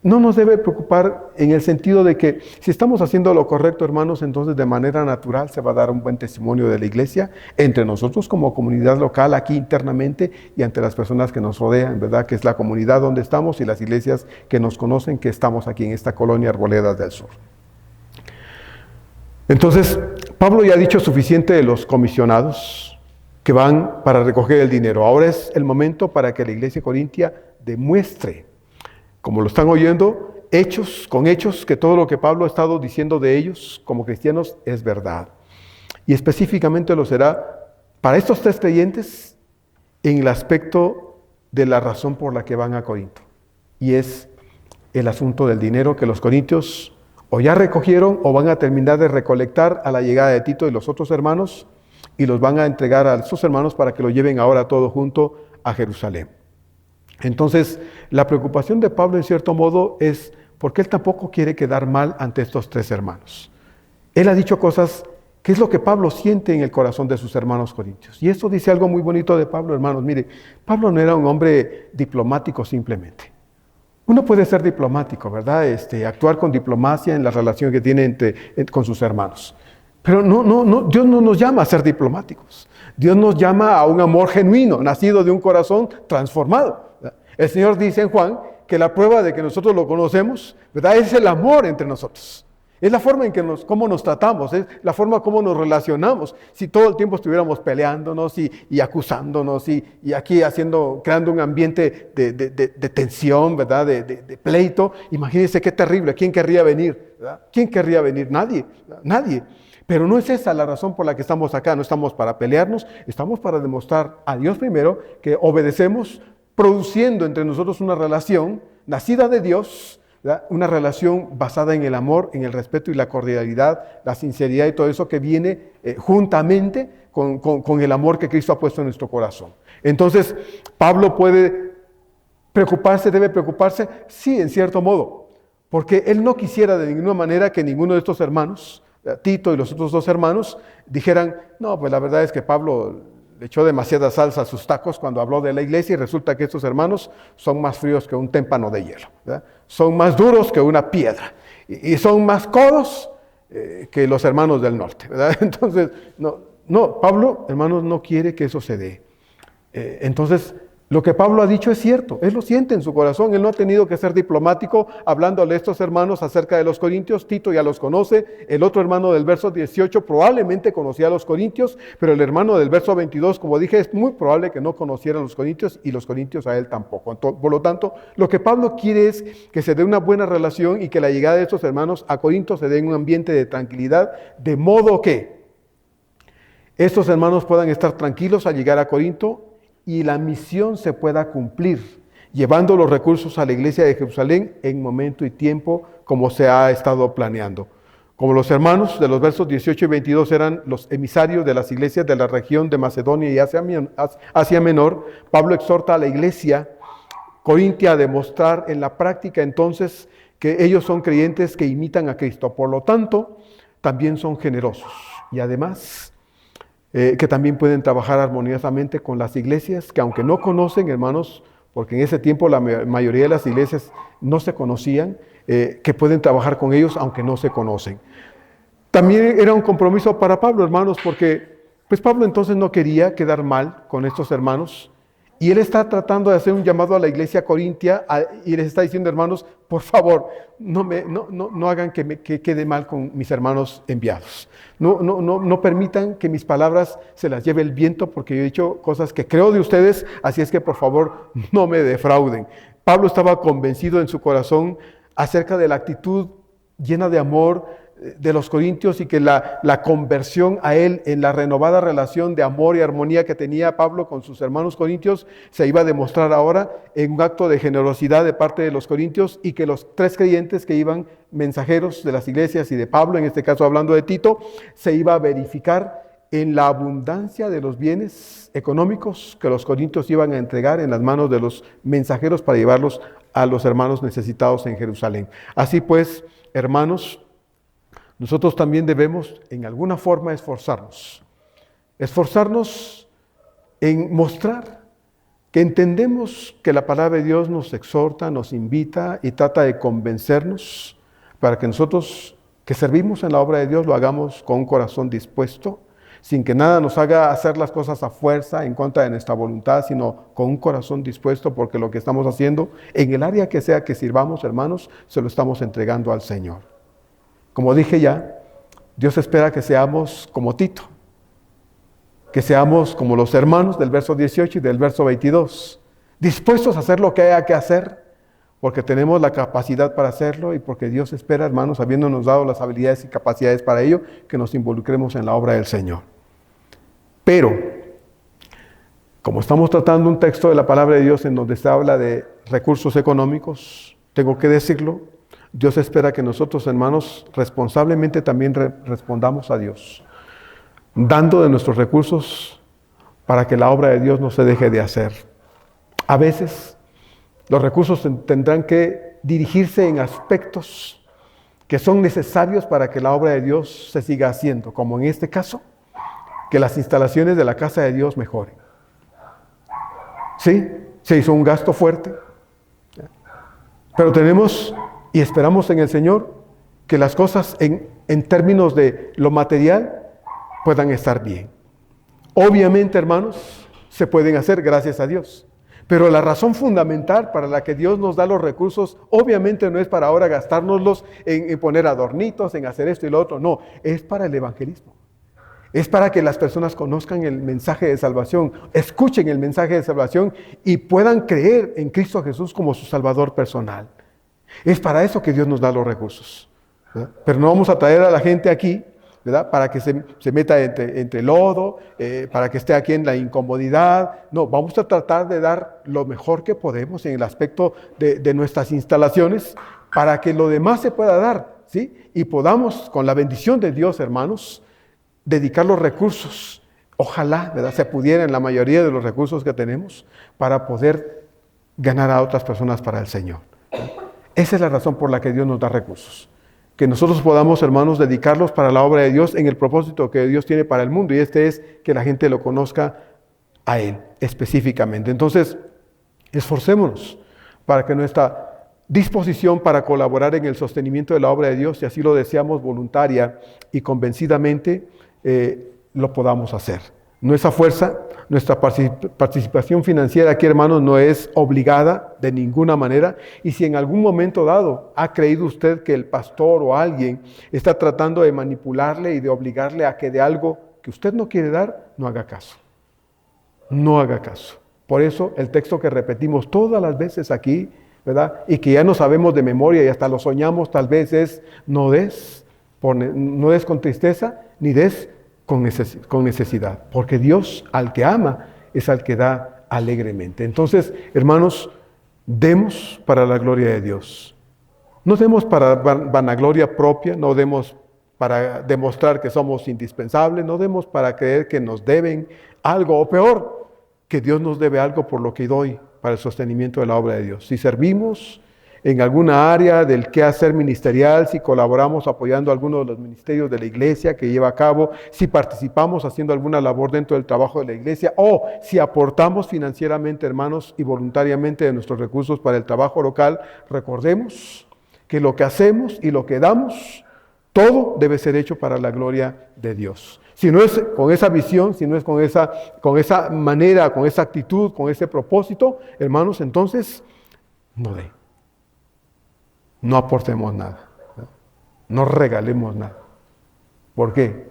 nos debe preocupar en el sentido de que si estamos haciendo lo correcto, hermanos, entonces de manera natural se va a dar un buen testimonio de la iglesia entre nosotros como comunidad local, aquí internamente, y ante las personas que nos rodean, ¿verdad? Que es la comunidad donde estamos y las iglesias que nos conocen, que estamos aquí en esta colonia Arboledas del Sur. Entonces, Pablo ya ha dicho suficiente de los comisionados que van para recoger el dinero. Ahora es el momento para que la iglesia corintia demuestre, como lo están oyendo, con hechos, que todo lo que Pablo ha estado diciendo de ellos como cristianos es verdad. Y específicamente lo será para estos 3 creyentes en el aspecto de la razón por la que van a Corinto. Y es el asunto del dinero que los corintios o ya recogieron o van a terminar de recolectar a la llegada de Tito y los otros hermanos, y los van a entregar a sus hermanos para que lo lleven ahora todo junto a Jerusalén. Entonces, la preocupación de Pablo en cierto modo es porque él tampoco quiere quedar mal ante estos 3 hermanos. Él ha dicho cosas que es lo que Pablo siente en el corazón de sus hermanos corintios. Y esto dice algo muy bonito de Pablo, hermanos. Mire, Pablo no era un hombre diplomático simplemente. Uno puede ser diplomático, ¿verdad? Actuar con diplomacia en la relación que tiene con sus hermanos. Pero Dios no nos llama a ser diplomáticos. Dios nos llama a un amor genuino, nacido de un corazón transformado. El Señor dice en Juan que la prueba de que nosotros lo conocemos, ¿verdad?, es el amor entre nosotros. Es la forma en que cómo nos tratamos, es la forma como nos relacionamos. Si todo el tiempo estuviéramos peleándonos y acusándonos y aquí creando un ambiente de tensión, ¿verdad?, de pleito, imagínense qué terrible. ¿Quién querría venir? ¿Verdad? ¿Quién querría venir? Nadie, nadie. Pero no es esa la razón por la que estamos acá. No estamos para pelearnos, estamos para demostrar a Dios primero que obedecemos, produciendo entre nosotros una relación nacida de Dios, ¿verdad?, una relación basada en el amor, en el respeto y la cordialidad, la sinceridad y todo eso que viene juntamente con el amor que Cristo ha puesto en nuestro corazón. Entonces, Pablo debe preocuparse, sí, en cierto modo, porque él no quisiera de ninguna manera que ninguno de estos hermanos, Tito y los otros 2 hermanos, dijeran, no, pues la verdad es que Pablo le echó demasiada salsa a sus tacos cuando habló de la iglesia y resulta que estos hermanos son más fríos que un témpano de hielo, ¿verdad? Son más duros que una piedra y son más codos que los hermanos del norte, ¿verdad? Entonces, Pablo, hermanos, no quiere que eso se dé. Entonces, lo que Pablo ha dicho es cierto, él lo siente en su corazón, él no ha tenido que ser diplomático hablándole a estos hermanos acerca de los corintios. Tito ya los conoce, el otro hermano del verso 18 probablemente conocía a los corintios, pero el hermano del verso 22, como dije, es muy probable que no conociera a los corintios y los corintios a él tampoco. Por lo tanto, lo que Pablo quiere es que se dé una buena relación y que la llegada de estos hermanos a Corinto se dé en un ambiente de tranquilidad, de modo que estos hermanos puedan estar tranquilos al llegar a Corinto y la misión se pueda cumplir, llevando los recursos a la iglesia de Jerusalén en momento y tiempo como se ha estado planeando. Como los hermanos de los versos 18 y 22 eran los emisarios de las iglesias de la región de Macedonia y Asia Menor, Pablo exhorta a la iglesia corintia a demostrar en la práctica entonces que ellos son creyentes que imitan a Cristo. Por lo tanto, también son generosos y además que también pueden trabajar armoniosamente con las iglesias que aunque no conocen, hermanos, porque en ese tiempo la mayoría de las iglesias no se conocían, que pueden trabajar con ellos aunque no se conocen. También era un compromiso para Pablo, hermanos, porque pues Pablo entonces no quería quedar mal con estos hermanos y él está tratando de hacer un llamado a la iglesia corintia y les está diciendo, hermanos, por favor, no hagan que quede mal con mis hermanos enviados. No permitan que mis palabras se las lleve el viento, porque yo he dicho cosas que creo de ustedes, así es que por favor no me defrauden. Pablo estaba convencido en su corazón acerca de la actitud llena de amor de los corintios y que la conversión a él en la renovada relación de amor y armonía que tenía Pablo con sus hermanos corintios se iba a demostrar ahora en un acto de generosidad de parte de los corintios, y que los 3 creyentes que iban mensajeros de las iglesias y de Pablo, en este caso hablando de Tito, se iba a verificar en la abundancia de los bienes económicos que los corintios iban a entregar en las manos de los mensajeros para llevarlos a los hermanos necesitados en Jerusalén. Así pues, hermanos, nosotros también debemos en alguna forma esforzarnos en mostrar que entendemos que la palabra de Dios nos exhorta, nos invita y trata de convencernos para que nosotros que servimos en la obra de Dios lo hagamos con un corazón dispuesto, sin que nada nos haga hacer las cosas a fuerza, en contra de nuestra voluntad, sino con un corazón dispuesto, porque lo que estamos haciendo, en el área que sea que sirvamos, hermanos, se lo estamos entregando al Señor. Como dije ya, Dios espera que seamos como Tito, que seamos como los hermanos del verso 18 y del verso 22, dispuestos a hacer lo que haya que hacer, porque tenemos la capacidad para hacerlo y porque Dios espera, hermanos, habiéndonos dado las habilidades y capacidades para ello, que nos involucremos en la obra del Señor. Pero, como estamos tratando un texto de la palabra de Dios en donde se habla de recursos económicos, tengo que decirlo, Dios espera que nosotros, hermanos, responsablemente también respondamos a Dios, dando de nuestros recursos para que la obra de Dios no se deje de hacer. A veces, los recursos tendrán que dirigirse en aspectos que son necesarios para que la obra de Dios se siga haciendo, como en este caso, que las instalaciones de la casa de Dios mejoren. Sí, se hizo un gasto fuerte, pero tenemos y esperamos en el Señor que las cosas en términos de lo material puedan estar bien. Obviamente, hermanos, se pueden hacer, gracias a Dios. Pero la razón fundamental para la que Dios nos da los recursos, obviamente no es para ahora gastárnoslos en poner adornitos, en hacer esto y lo otro. No, es para el evangelismo. Es para que las personas conozcan el mensaje de salvación, escuchen el mensaje de salvación y puedan creer en Cristo Jesús como su Salvador personal. Es para eso que Dios nos da los recursos, ¿verdad? Pero no vamos a traer a la gente aquí, ¿verdad?, para que se meta entre lodo, para que esté aquí en la incomodidad. No, vamos a tratar de dar lo mejor que podemos en el aspecto de nuestras instalaciones para que lo demás se pueda dar, ¿sí? Y podamos, con la bendición de Dios, hermanos, dedicar los recursos. Ojalá, ¿verdad?, se pudiera en la mayoría de los recursos que tenemos para poder ganar a otras personas para el Señor. Esa es la razón por la que Dios nos da recursos. Que nosotros podamos, hermanos, dedicarlos para la obra de Dios en el propósito que Dios tiene para el mundo, y este es que la gente lo conozca a Él específicamente. Entonces, esforcémonos para que nuestra disposición para colaborar en el sostenimiento de la obra de Dios, si así lo deseamos voluntaria y convencidamente, lo podamos hacer. Nuestra fuerza, nuestra participación financiera aquí, hermanos, no es obligada de ninguna manera. Y si en algún momento dado ha creído usted que el pastor o alguien está tratando de manipularle y de obligarle a que dé algo que usted no quiere dar, no haga caso. No haga caso. Por eso el texto que repetimos todas las veces aquí, ¿verdad?, y que ya no sabemos de memoria y hasta lo soñamos tal vez, es: no des con tristeza, ni des con necesidad, porque Dios al que ama es al que da alegremente. Entonces, hermanos, demos para la gloria de Dios. No demos para vanagloria propia, no demos para demostrar que somos indispensables, no demos para creer que nos deben algo, o peor, que Dios nos debe algo por lo que doy para el sostenimiento de la obra de Dios. Si servimos en alguna área del quehacer ministerial, si colaboramos apoyando alguno de los ministerios de la iglesia que lleva a cabo, si participamos haciendo alguna labor dentro del trabajo de la iglesia, o si aportamos financieramente, hermanos, y voluntariamente de nuestros recursos para el trabajo local, recordemos que lo que hacemos y lo que damos, todo debe ser hecho para la gloria de Dios. Si no es con esa visión, si no es con esa manera, con esa actitud, con ese propósito, hermanos, entonces no dé. No aportemos nada, no regalemos nada. ¿Por qué?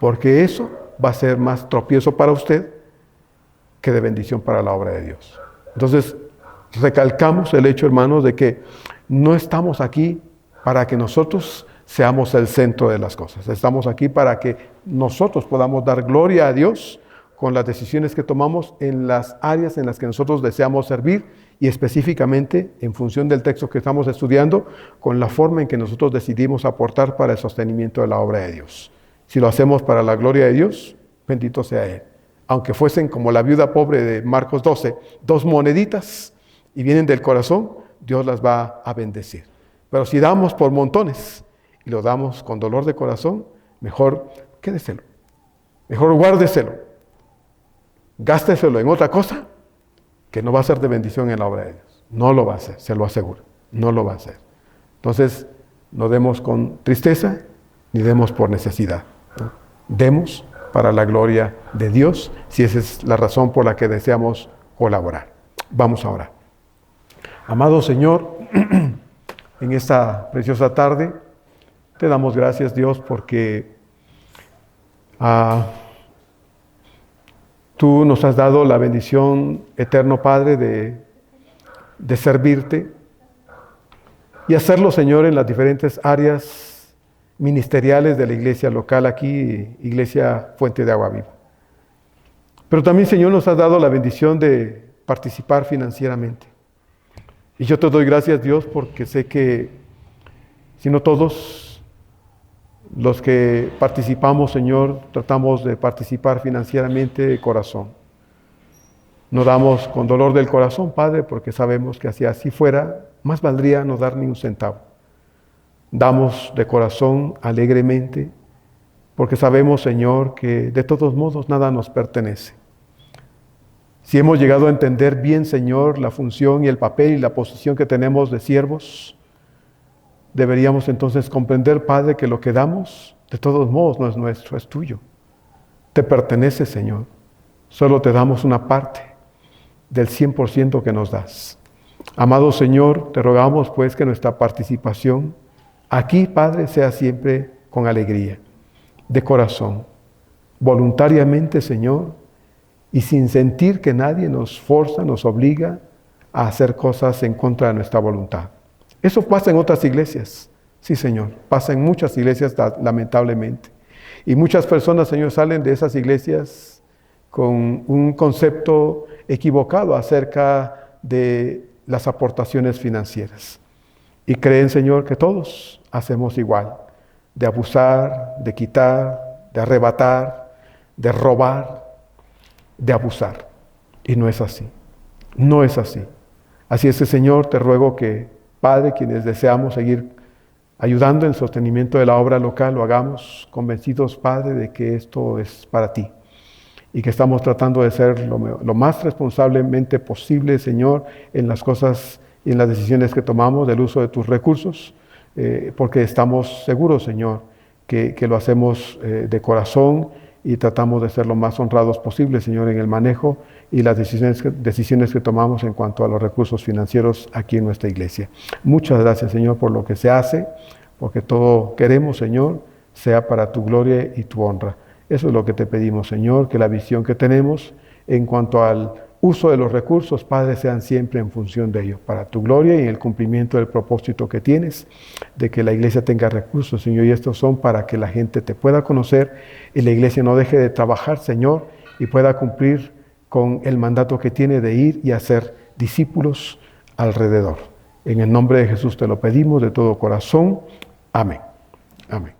Porque eso va a ser más tropiezo para usted que de bendición para la obra de Dios. Entonces, recalcamos el hecho, hermanos, de que no estamos aquí para que nosotros seamos el centro de las cosas. Estamos aquí para que nosotros podamos dar gloria a Dios con las decisiones que tomamos en las áreas en las que nosotros deseamos servir y específicamente en función del texto que estamos estudiando, con la forma en que nosotros decidimos aportar para el sostenimiento de la obra de Dios. Si lo hacemos para la gloria de Dios, bendito sea Él. Aunque fuesen como la viuda pobre de Marcos 12, 2 moneditas y vienen del corazón, Dios las va a bendecir. Pero si damos por montones y lo damos con dolor de corazón, mejor quédeselo, mejor guárdeselo, gásteselo en otra cosa que no va a ser de bendición en la obra de Dios. No lo va a hacer, se lo aseguro, no lo va a hacer. Entonces, no demos con tristeza ni demos por necesidad, ¿no? Demos para la gloria de Dios, si esa es la razón por la que deseamos colaborar. Vamos a orar. Amado Señor, en esta preciosa tarde, te damos gracias, Dios, porque tú nos has dado la bendición, eterno Padre, de servirte y hacerlo, Señor, en las diferentes áreas ministeriales de la iglesia local aquí, Iglesia Fuente de Agua Viva. Pero también, Señor, nos has dado la bendición de participar financieramente. Y yo te doy gracias, Dios, porque sé que si no todos los que participamos, Señor, tratamos de participar financieramente de corazón. No damos con dolor del corazón, Padre, porque sabemos que si así fuera, más valdría no dar ni un centavo. Damos de corazón alegremente, porque sabemos, Señor, que de todos modos nada nos pertenece. Si hemos llegado a entender bien, Señor, la función y el papel y la posición que tenemos de siervos, deberíamos entonces comprender, Padre, que lo que damos, de todos modos, no es nuestro, es tuyo. Te pertenece, Señor. Solo te damos una parte del 100% que nos das. Amado Señor, te rogamos pues que nuestra participación aquí, Padre, sea siempre con alegría, de corazón, voluntariamente, Señor, y sin sentir que nadie nos forza, nos obliga a hacer cosas en contra de nuestra voluntad. Eso pasa en otras iglesias, sí, Señor, pasa en muchas iglesias, lamentablemente. Y muchas personas, Señor, salen de esas iglesias con un concepto equivocado acerca de las aportaciones financieras. Y creen, Señor, que todos hacemos igual, de abusar, de quitar, de arrebatar, de robar, de abusar. Y no es así, no es así. Así es que, Señor, te ruego que, Padre, quienes deseamos seguir ayudando en el sostenimiento de la obra local, lo hagamos convencidos, Padre, de que esto es para ti y que estamos tratando de ser lo más responsablemente posible, Señor, en las cosas y en las decisiones que tomamos del uso de tus recursos, porque estamos seguros, Señor, que lo hacemos de corazón y tratamos de ser lo más honrados posible, Señor, en el manejo y las decisiones que tomamos en cuanto a los recursos financieros aquí en nuestra iglesia. Muchas gracias, Señor, por lo que se hace, porque todo queremos, Señor, sea para tu gloria y tu honra. Eso es lo que te pedimos, Señor, que la visión que tenemos en cuanto al uso de los recursos, Padre, sean siempre en función de ello, para tu gloria y en el cumplimiento del propósito que tienes, de que la iglesia tenga recursos, Señor, y estos son para que la gente te pueda conocer y la iglesia no deje de trabajar, Señor, y pueda cumplir con el mandato que tiene de ir y hacer discípulos alrededor. En el nombre de Jesús te lo pedimos de todo corazón. Amén. Amén.